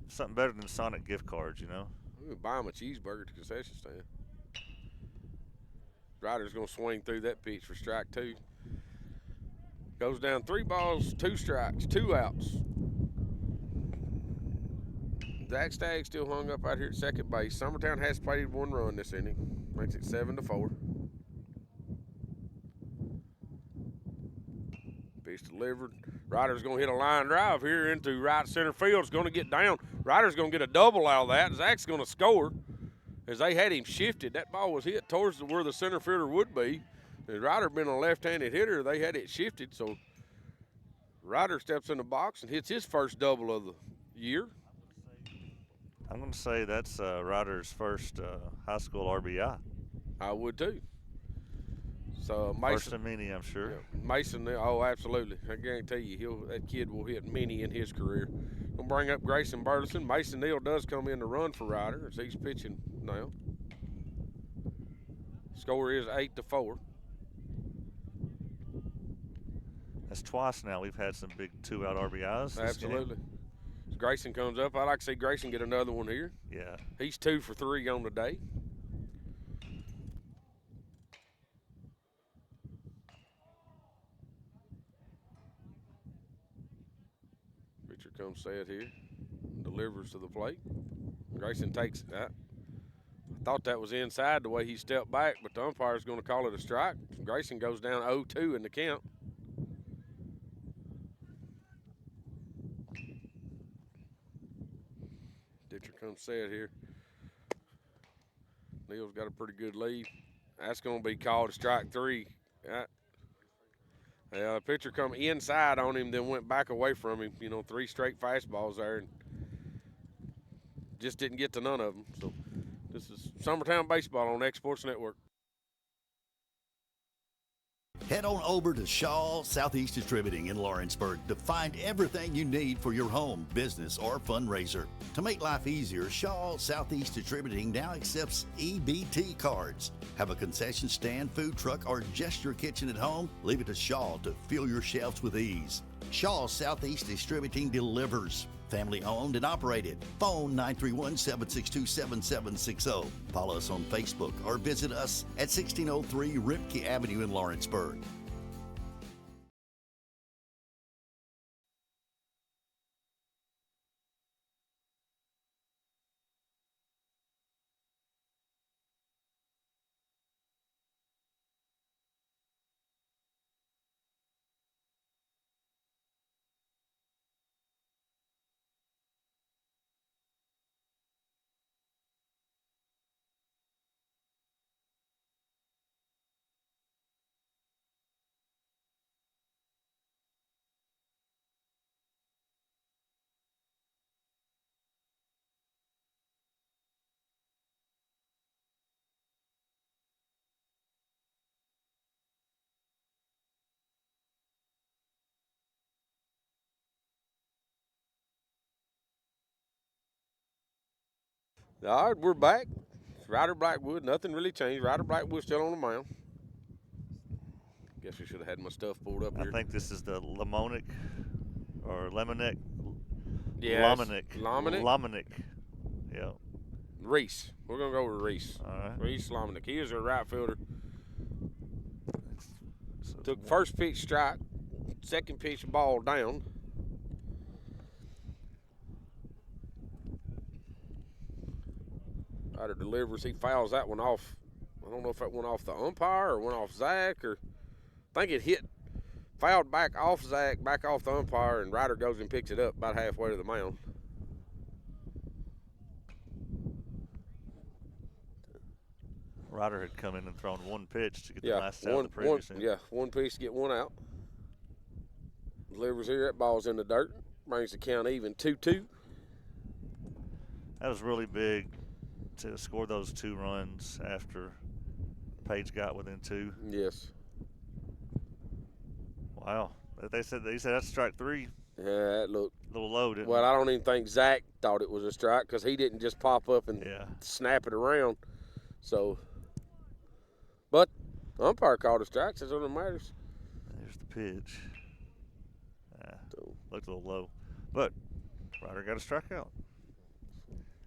Something better than Sonic gift cards, you know. We would buy him a cheeseburger at the concession stand. Ryder's going to swing through that pitch for strike 2. Goes down 3 balls, 2 strikes, 2 outs. Zach Stagg still hung up out here at second base. Summertown has played 1 run this inning. Makes it 7-4. Pitch delivered. Ryder's going to hit a line drive here into right center field. It's going to get down. Ryder's going to get a double out of that. Zach's going to score. As they had him shifted, that ball was hit towards where the center fielder would be. As Ryder being a left-handed hitter, they had it shifted. So Ryder steps in the box and hits his first double of the year. I'm going to say that's Ryder's first high school RBI. I would too. So Mason, first and many, I'm sure. Yeah, Mason, oh, absolutely. I guarantee you, that kid will hit many in his career. Gonna bring up Grayson Burleson. Mason Neal does come in to run for Ryder as he's pitching now. Score is 8-4. That's twice now we've had some big 2-out RBIs. Absolutely. As Grayson comes up, I'd like to see Grayson get another one here. Yeah. He's 2 for 3 on the day. Pitcher comes set here, delivers to the plate. Grayson takes that. I thought that was inside the way he stepped back, but the umpire's going to call it a strike. Grayson goes down 0-2 in the count. Pitcher comes set here. Neal's got a pretty good lead. That's going to be called a strike 3. The pitcher come inside on him, then went back away from him. 3 straight fastballs there, and just didn't get to none of them. So this is Summertown Baseball on X Sports Network. Head on over to Shaw Southeast Distributing in Lawrenceburg to find everything you need for your home, business, or fundraiser. To make life easier, Shaw Southeast Distributing now accepts EBT cards. Have a concession stand, food truck, or just your kitchen at home? Leave it to Shaw to fill your shelves with ease. Shaw Southeast Distributing delivers. Family owned and operated. Phone 931-762-7760. Follow us on Facebook or visit us at 1603 Ripke Avenue in Lawrenceburg. All right, we're back. Ryder Blackwood, nothing really changed. Ryder Blackwood still on the mound. Guess we should have had my stuff pulled up here. I think this is the Lamonic or Lemonic. Yeah, Lomonic. Yeah. Reese. We're going to go with Reese. All right. Reese Lomonic. He is a right fielder. Took first pitch strike, second pitch ball down. Ryder delivers. He fouls that one off. I don't know if that went off the umpire or went off Zach, or I think it fouled back off Zach, back off the umpire, and Ryder goes and picks it up about halfway to the mound. Ryder had come in and thrown one pitch to get the last out of the one previous inning. one pitch to get one out. Delivers here. That ball's in the dirt. Brings the count even 2-2. That was really big to score those 2 runs after Page got within 2. Yes. Wow. They said that's strike 3. Yeah, that looked a little low, didn't well, it? I don't even think Zach thought it was a strike because he didn't just pop up and snap it around. So, but umpire called a strike. That's all that matters. There's the pitch. Looked a little low. But Ryder got a strikeout.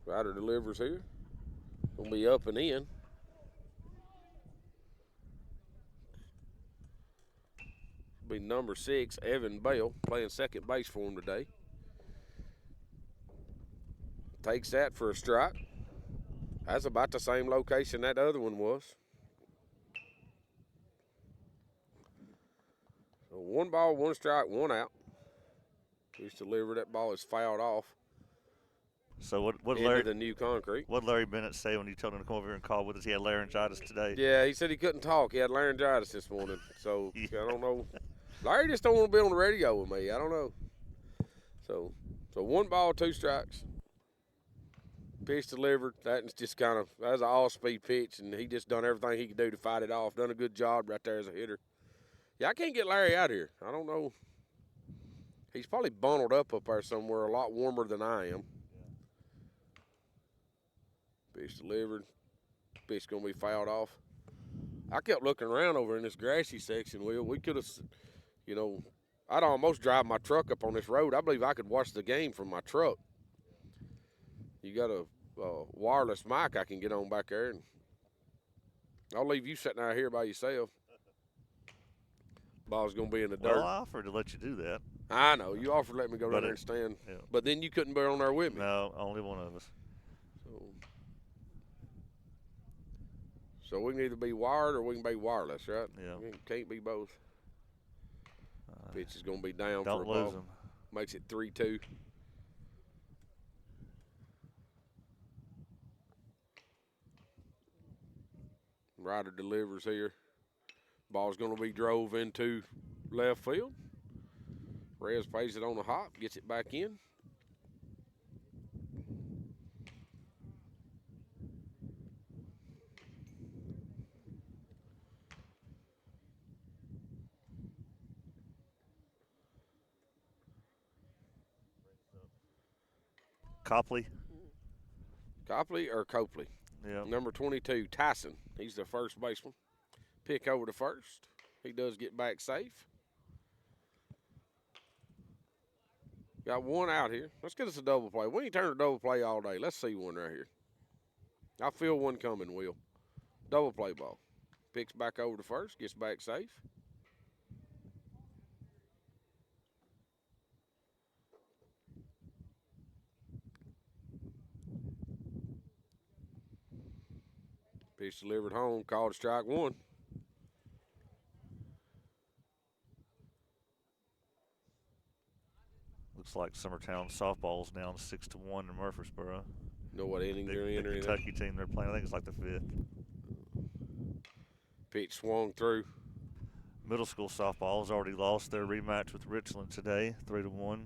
Ryder delivers here. Gonna be up and in. Be number 6, Evan Bell, playing second base for him today. Takes that for a strike. That's about the same location that other one was. So 1 ball, 1 strike, 1 out. He's delivered. That ball is fouled off. So what into Larry the new concrete. What Larry Bennett say when you told him to come over here and call with us? He had laryngitis today. Yeah, he said he couldn't talk. He had laryngitis this morning. So I don't know. Larry just don't want to be on the radio with me. I don't know. So 1 ball, 2 strikes. Pitch delivered. That's just kind of that's an all-speed pitch, and he just done everything he could do to fight it off. Done a good job right there as a hitter. Yeah, I can't get Larry out here. I don't know. He's probably bundled up there somewhere a lot warmer than I am. Pitch delivered. Pitch going to be fouled off. I kept looking around over in this grassy section, Will. We could have, I'd almost drive my truck up on this road. I believe I could watch the game from my truck. You got a wireless mic I can get on back there, and I'll leave you sitting out here by yourself. Ball's going to be in the dirt. Well, I offered to let you do that. I know. You offered to let me go down there and stand. Yeah. But then you couldn't be on there with me. No, only one of us. So we can either be wired or we can be wireless, right? Yeah. We can't be both. Pitch is going to be down Don't for a ball. lose him. Makes it 3-2. Ryder delivers here. Ball's going to be drove into left field. Reyes pays it on the hop, gets it back in. Copley. Copley. Yeah. Number 22, Tyson. He's the first baseman. Pick over to first. He does get back safe. Got 1 out here. Let's get us a double play. We ain't turned a double play all day. Let's see one right here. I feel one coming, Will. Double play ball. Picks back over to first. Gets back safe. Pitch delivered home. Called strike 1. Looks like Summertown softball's down 6-1 in Murfreesboro. Know what inning they're in or anything? Kentucky team they're playing. I think it's like the 5th. Pitch swung through. Middle school softball has already lost their rematch with Richland today, 3-1.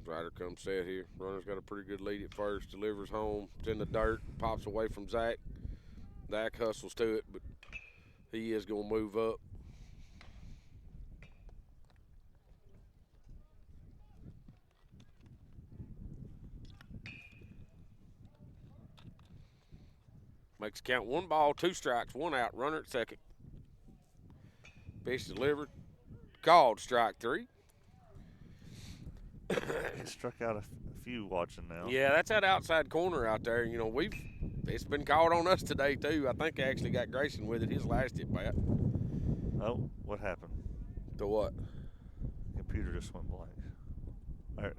Ryder comes set here. Runner's got a pretty good lead at first. Delivers home. It's in the dirt. Pops away from Zach. Zach hustles to it, but he is going to move up. Makes count 1 ball, 2 strikes, 1 out. Runner at second. Pitch delivered. Called strike 3. He struck out a few watching now. Yeah, that's that outside corner out there. It's been called on us today too. I think I actually got Grayson with it his last at bat. Oh, what happened? To what? Computer just went blank. All right.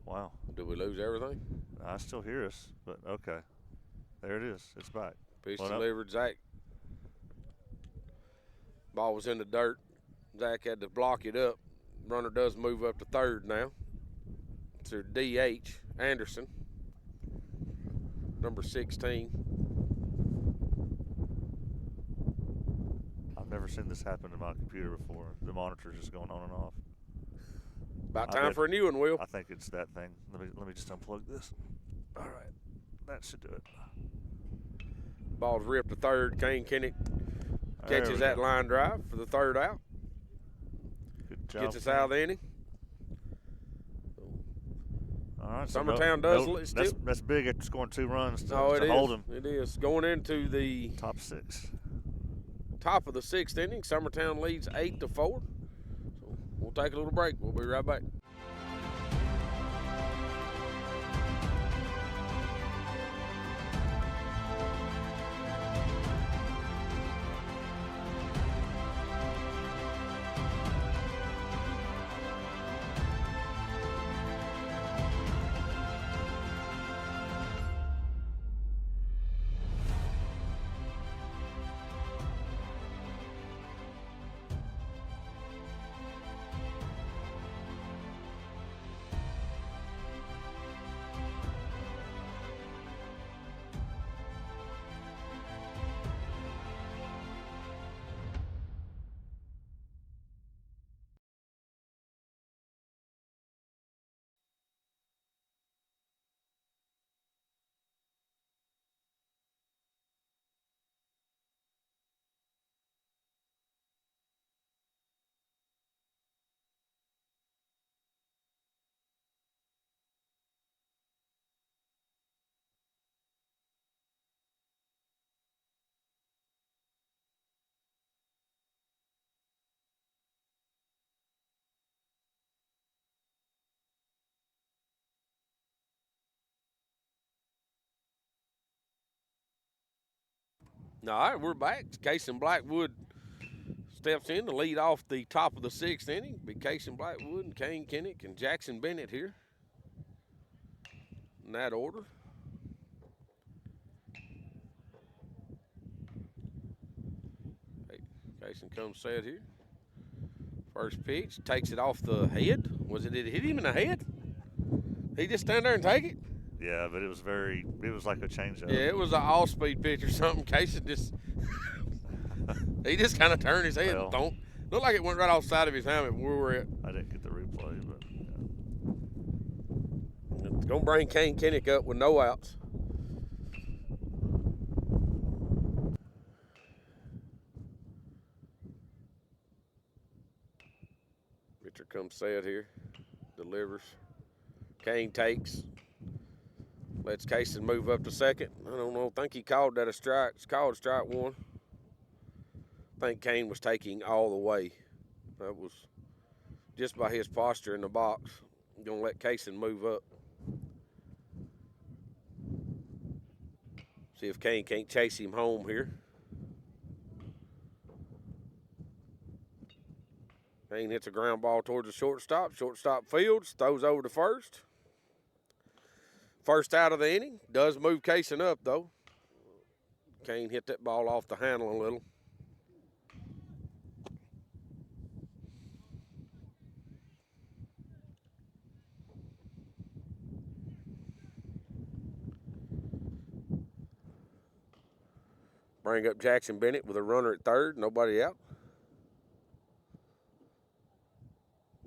Wow. Did we lose everything? I still hear us, but okay. There it is. It's back. Pitch delivered. Zach. Ball was in the dirt. Zach had to block it up. Runner does move up to third now. their DH, Anderson, number 16. I've never seen this happen to my computer before. The monitor's just going on and off. About time for a new one, Will. I think it's that thing. Let me just unplug this. All right, that should do it. Ball's ripped to third. Kane Kinnick catches that line drive for the third out. Good job. Gets us out of the inning. All right, Summertown does. That's big after scoring 2 runs to It hold is. them. It is. Going into the top 6. Top of the 6th inning, Summertown leads 8-4. So we'll take a little break. We'll be right back. All right, we're back. Casey Blackwood steps in to lead off the top of the 6th inning. Be Casey Blackwood and Kane Kinnick and Jackson Bennett here in that order. Casey comes set here. First pitch, takes it off the head. Did it hit him in the head? He just stand there and take it? Yeah, but it was like a changeup. Yeah, it was an all-speed pitch or something. Casey he just kind of turned his head and don't. Looked like it went right off the side of his helmet where we were at. I didn't get the replay, but yeah. It's going to bring Kane Kinnick up with no outs. Pitcher comes set here, delivers. Kane takes. Lets Casey move up to second. I don't know. I think he called that a strike. It's called strike 1. I think Kane was taking all the way. That was just by his posture in the box. Going to let Casey move up. See if Kane can't chase him home here. Kane hits a ground ball towards the shortstop. Shortstop fields, throws over to first. First out of the inning. Does move Casey up, though. Kane hit that ball off the handle a little. Bring up Jackson Bennett with a runner at third. Nobody out.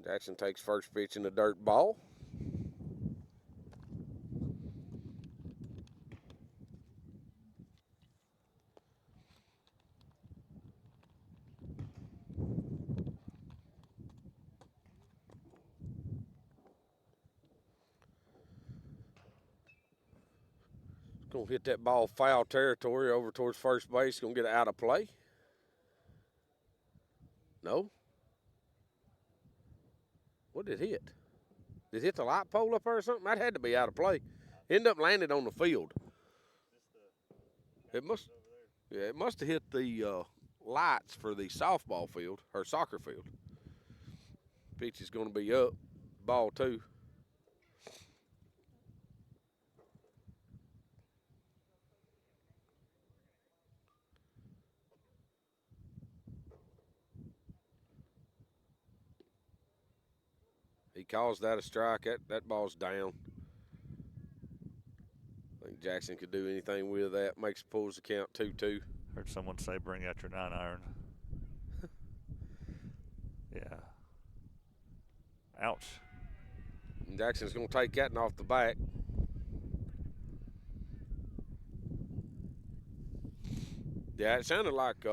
Jackson takes first pitch in the dirt ball. Going to hit that ball foul territory over towards first base. Going to get it out of play. No. What did it hit? Did it hit the light pole up there or something? That had to be out of play. Ended up landing on the field. It must have hit the lights for the softball field or soccer field. Pitch is going to be up. Ball 2. He calls that a strike. That ball's down. I think Jackson could do anything with that. Pulls the count 2-2. Heard someone say bring out your 9-iron. Yeah. Ouch. And Jackson's going to take that and off the back. Yeah, it sounded like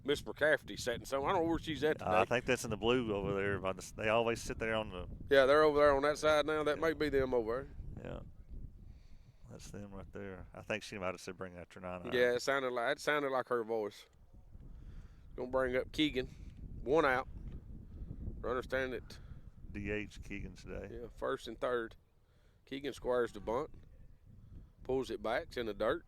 Miss McCafferty setting something. I don't know where she's at today. I think that's in the blue over there. They always sit there on the. Yeah, they're over there on that side now. That may be them over there. Yeah. That's them right there. I think she might have said bring out your 9-iron. Yeah, it sounded like her voice. Gonna bring up Keegan. 1 out. Runner standing at DH Keegan today. Yeah, first and third. Keegan squares the bunt. Pulls it back. It's in the dirt.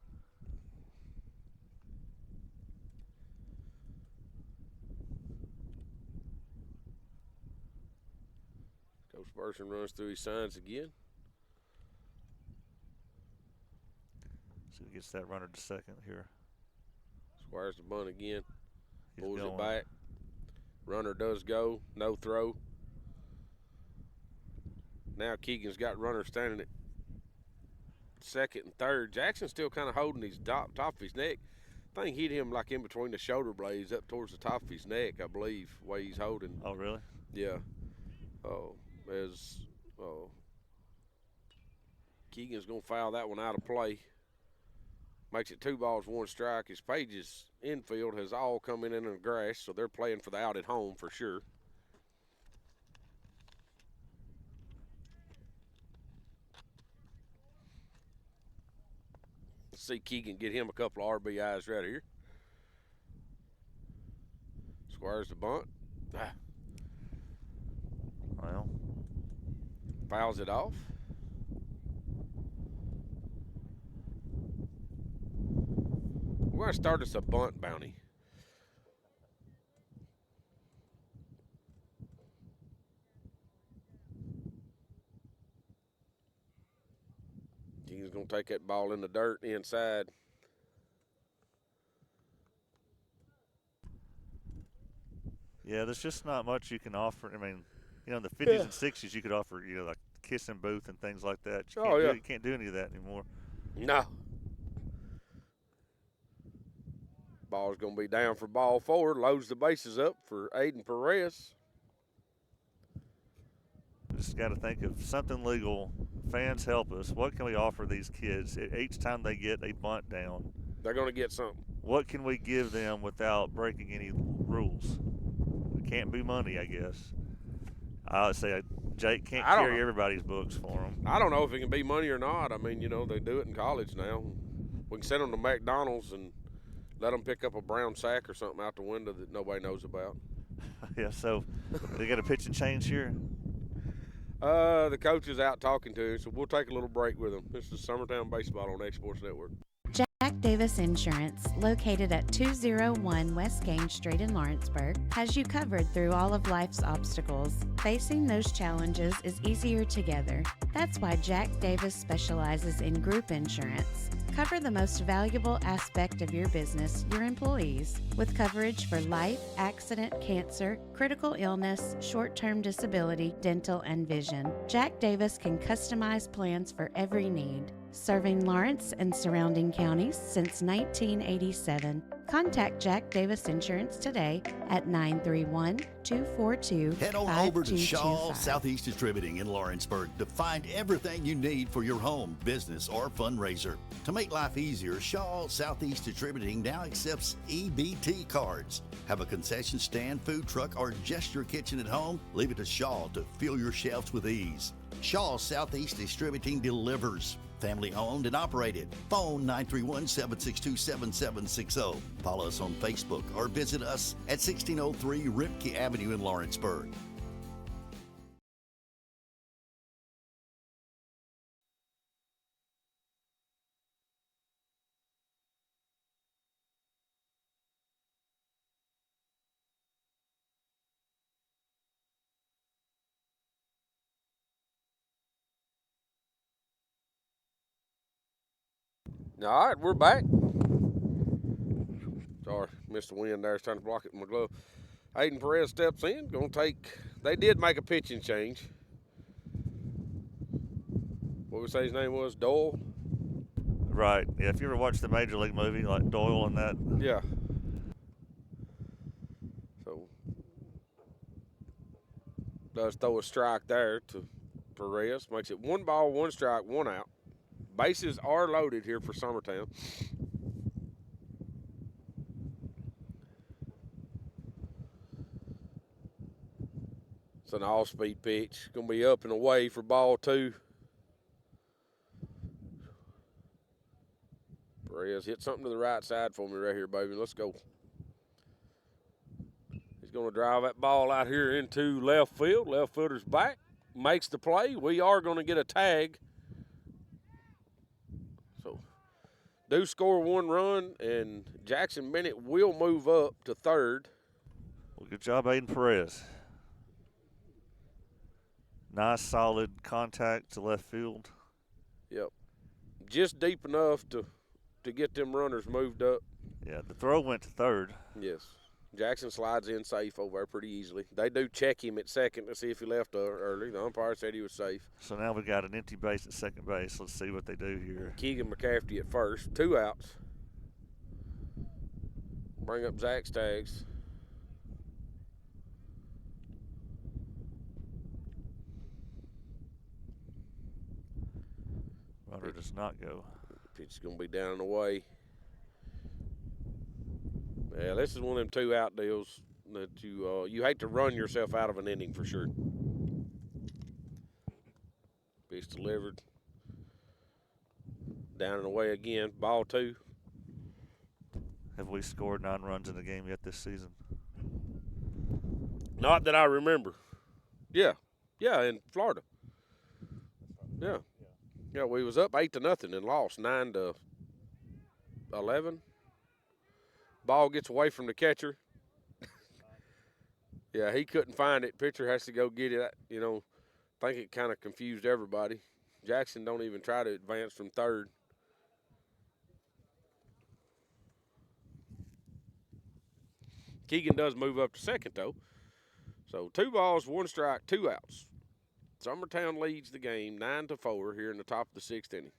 Coach Burson runs through his signs again. So he gets that runner to second here. Squares the bunt again. He's Pulls going. it back. Runner does go. No throw. Now Keegan's got runner standing at second and third. Jackson's still kind of holding his top of his neck. Thing hit him like in between the shoulder blades up towards the top of his neck, I believe, the way he's holding. Oh, really? Yeah. Keegan's going to foul that one out of play. Makes it 2 balls, 1 strike. His Page's infield has all come in the grass, so they're playing for the out at home for sure. Let's see Keegan get him a couple of RBIs right here. Squares the bunt. Well. Fouls it off. We're going to start us a bunt bounty. He's going to take that ball in the dirt inside. Yeah, there's just not much you can offer. I mean, in the 50s and 60s, you could offer, like kissing booth and things like that. You can't do any of that anymore. No. Ball's going to be down for ball 4. Loads the bases up for Aiden Perez. Just got to think of something legal. Fans, help us. What can we offer these kids each time they get a bunt down? They're going to get something. What can we give them without breaking any rules? It can't be money, I guess. I would say Jake can't carry everybody's books for them. I don't know if it can be money or not. I mean, they do it in college now. We can send them to McDonald's and let them pick up a brown sack or something out the window that nobody knows about. Yeah, so they got a pitch and change here? The coach is out talking to him, so we'll take a little break with him. This is Summertown Baseball on X Sports Network. Jack Davis Insurance, located at 201 West Gage Street in Lawrenceburg, has you covered through all of life's obstacles. Facing those challenges is easier together. That's why Jack Davis specializes in group insurance. Cover the most valuable aspect of your business, your employees, with coverage for life, accident, cancer, critical illness, short-term disability, dental, and vision. Jack Davis can customize plans for every need. Serving Lawrence and surrounding counties since 1987. Contact Jack Davis Insurance today at 931-242-5225. Head on over to Shaw Southeast Distributing in Lawrenceburg to find everything you need for your home, business, or fundraiser. To make life easier, Shaw Southeast Distributing now accepts EBT cards. Have a concession stand, food truck, or just your kitchen at home? Leave it to Shaw to fill your shelves with ease. Shaw Southeast Distributing delivers. Family owned and operated. Phone 931-762-7760. Follow us on Facebook or visit us at 1603 Ripke Avenue in Lawrenceburg. All right, we're back. Sorry, missed the wind there. I was trying to block it with my glove. Aiden Perez steps in. They did make a pitching change. What we say his name was? Doyle? Right. Yeah, if you ever watched the Major League movie, like Doyle and that. Yeah. So, does throw a strike there to Perez. Makes it 1 ball, 1 strike, 1 out. Bases are loaded here for Summertown. It's an all-speed pitch. Going to be up and away for ball 2. Perez, hit something to the right side for me right here, baby. Let's go. He's going to drive that ball out here into left field. Left fielder's back. Makes the play. We are going to get a tag. So, do score 1 run, and Jackson Bennett will move up to third. Well, good job, Aiden Perez. Nice, solid contact to left field. Yep. Just deep enough to get them runners moved up. Yeah, the throw went to third. Yes. Jackson slides in safe over there pretty easily. They do check him at second to see if he left early. The umpire said he was safe. So now we got an empty base at second base. Let's see what they do here. Keegan McCafferty at first. 2 outs. Bring up Zach Staggs. Runner does not go. Pitch is going to be down and away. Yeah, this is one of them 2 out deals that you hate to run yourself out of an inning for sure. Pitch delivered. Down and away again. Ball 2. Have we scored 9 runs in the game yet this season? Not that I remember. Yeah, in Florida. Yeah. Yeah, we was up 8-0 and lost 9-11. Ball gets away from the catcher. Yeah, he couldn't find it. Pitcher has to go get it. I think it kind of confused everybody. Jackson don't even try to advance from third. Keegan does move up to second, though. So 2 balls, 1 strike, 2 outs. Summertown leads the game 9-4 here in the top of the 6th inning.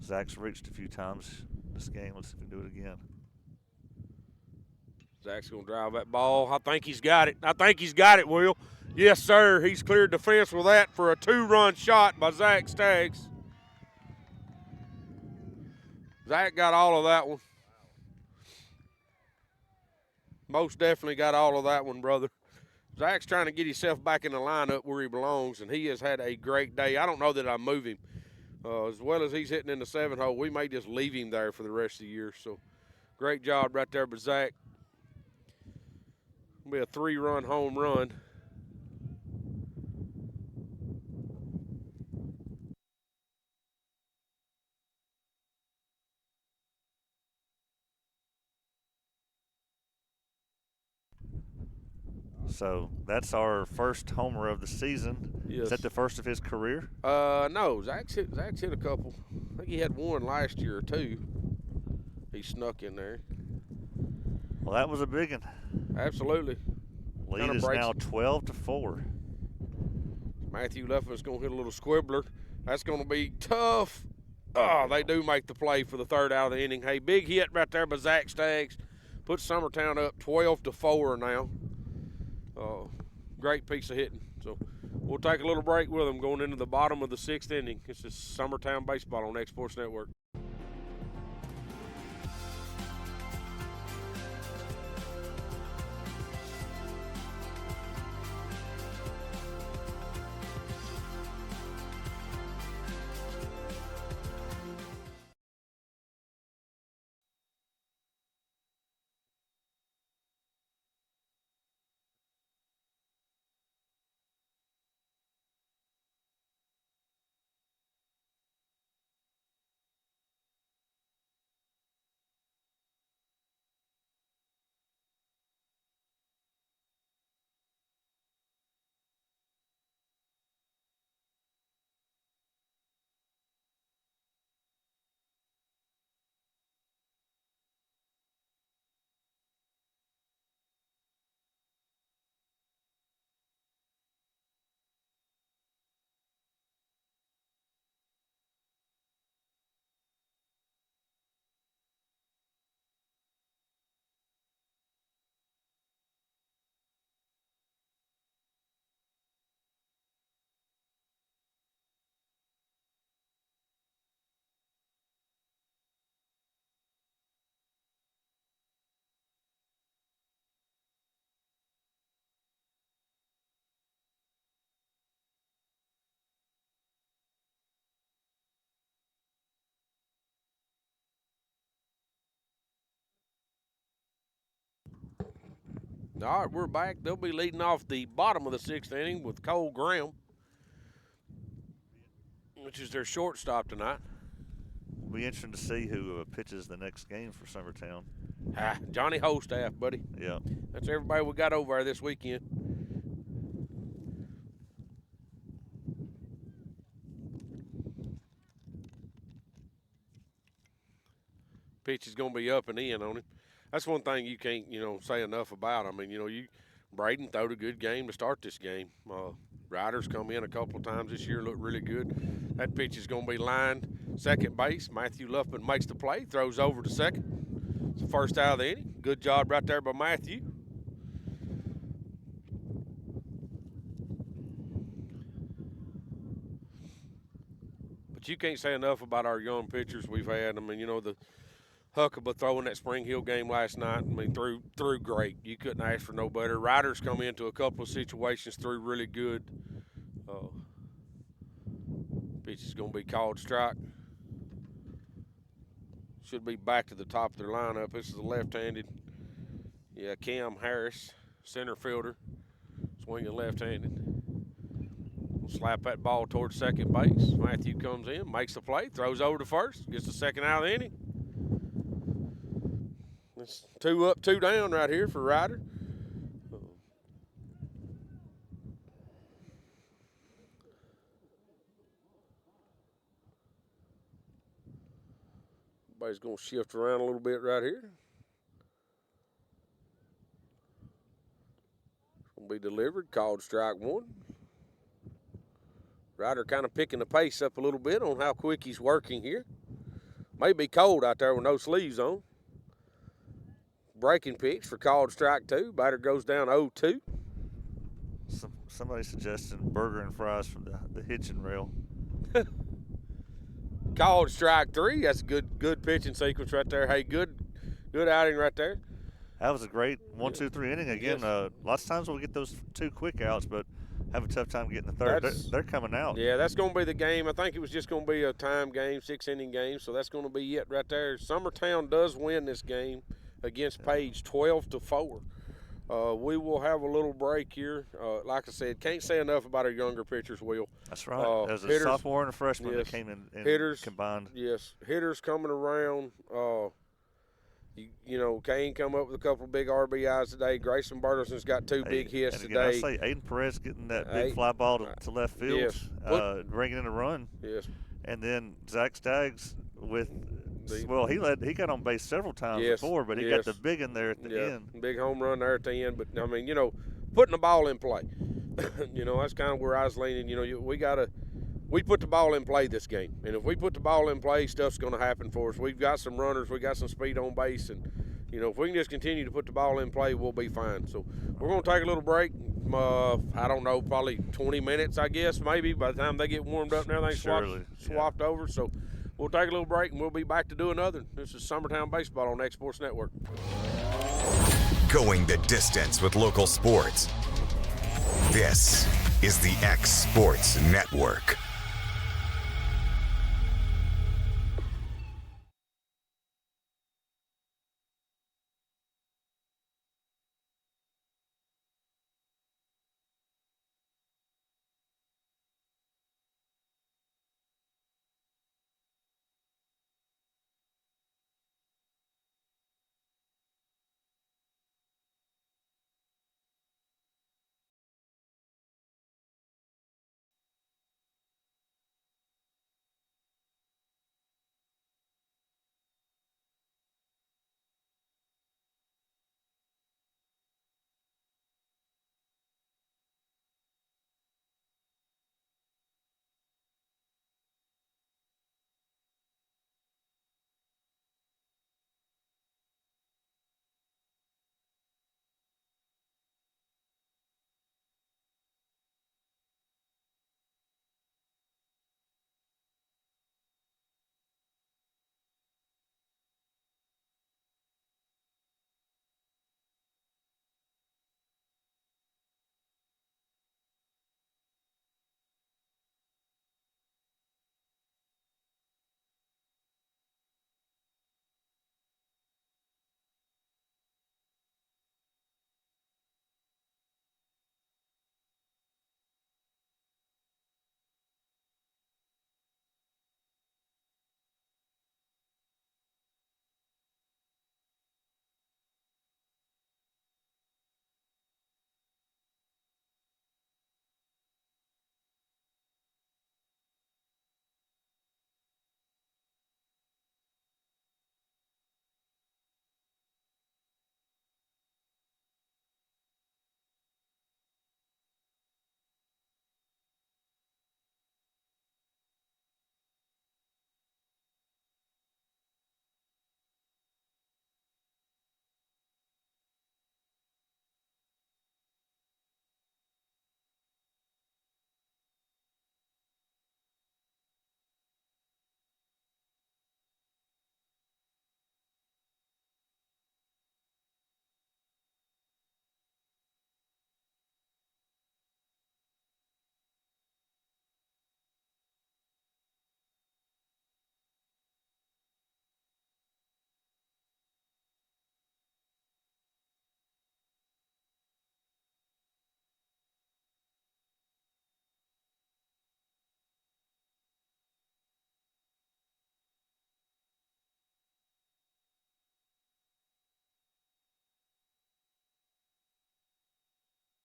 Zach's reached a few times this game. Let's see if we can do it again. Zach's going to drive that ball. I think he's got it. Will. Yes, sir. He's cleared the fence with that for a 2-run shot by Zach Staggs. Zach got all of that one. Most definitely got all of that one, brother. Zach's trying to get himself back in the lineup where he belongs, and he has had a great day. I don't know that I move him. As well as he's hitting in the 7-hole, we may just leave him there for the rest of the year. So, great job right there by Zach. It'll be a 3-run home run. So that's our first homer of the season. Yes. Is that the first of his career? No, Zach's hit a couple. I think he had 1 last year or 2. He snuck in there. Well, that was a big one. Absolutely. Lead is now 12-4. Matthew Leffman's going to hit a little squibbler. That's going to be tough. Oh, they do make the play for the 3rd out of the inning. Hey, big hit right there by Zach Staggs. Puts Summertown up 12-4 now. Great piece of hitting. So we'll take a little break with them going into the bottom of the 6th inning. This is Summertown Baseball on X Sports Network. All right, we're back. They'll be leading off the bottom of the 6th inning with Cole Graham, which is their shortstop tonight. It'll be interesting to see who pitches the next game for Summertown. Johnny Holstaff, buddy. Yeah. That's everybody we got over there this weekend. Pitch is going to be up and in on him. That's one thing you can't, say enough about. I mean, Braden throwed a good game to start this game. Riders come in a couple of times this year, look really good. That pitch is going to be lined second base. Matthew Luffman makes the play, throws over to second. It's the first out of the inning. Good job right there by Matthew. But you can't say enough about our young pitchers we've had. I mean, the Huckabee throwing that Spring Hill game last night, I mean, threw great. You couldn't ask for no better. Riders come into a couple of situations, threw really good. Pitch is going to be called strike. Should be back to the top of their lineup. This is a left-handed, Cam Harris, center fielder, swinging left-handed. We'll slap that ball towards second base. Matthew comes in, makes the play, throws over to first, gets the second out of the inning. It's 2 up, 2 down right here for Ryder. Everybody's going to shift around a little bit right here. It's going to be delivered, called strike 1. Ryder kind of picking the pace up a little bit on how quick he's working here. May be cold out there with no sleeves on. Breaking pitch for called strike 2. Batter goes down 0-2. Somebody suggesting burger and fries from the hitching rail. Called strike 3. That's a good pitching sequence right there. Hey, good outing right there. That was a great 1-2-3 inning. Again, lots of times we'll get those 2 quick outs, but have a tough time getting the third. They're coming out. Yeah, that's going to be the game. I think it was just going to be a time game, 6-inning game, so that's going to be it right there. Summertown does win this game against Page 12-4. We will have a little break here. Like I said, can't say enough about our younger pitchers, Will. That's right. There's a sophomore and a freshman that came in and combined. Yes, hitters coming around. Kane come up with a couple of big RBIs today. Grayson Burleson's got 2 big hits and today. I say Aiden Perez getting that big fly ball to left field, bringing in a run. Yes. And then Zach Staggs with he got on base several times before, but he got the big in there at the end. Big home run there at the end. But, I mean, putting the ball in play. That's kind of where I was leaning. We put the ball in play this game. And if we put the ball in play, stuff's going to happen for us. We've got some runners. We got some speed on base. And, if we can just continue to put the ball in play, we'll be fine. So we're going to take a little break. I don't know, probably 20 minutes, I guess, maybe, by the time they get warmed up and everything swapped over. So we'll take a little break, and we'll be back to do another. This is Summertown Baseball on X Sports Network. Going the distance with local sports. This is the X Sports Network.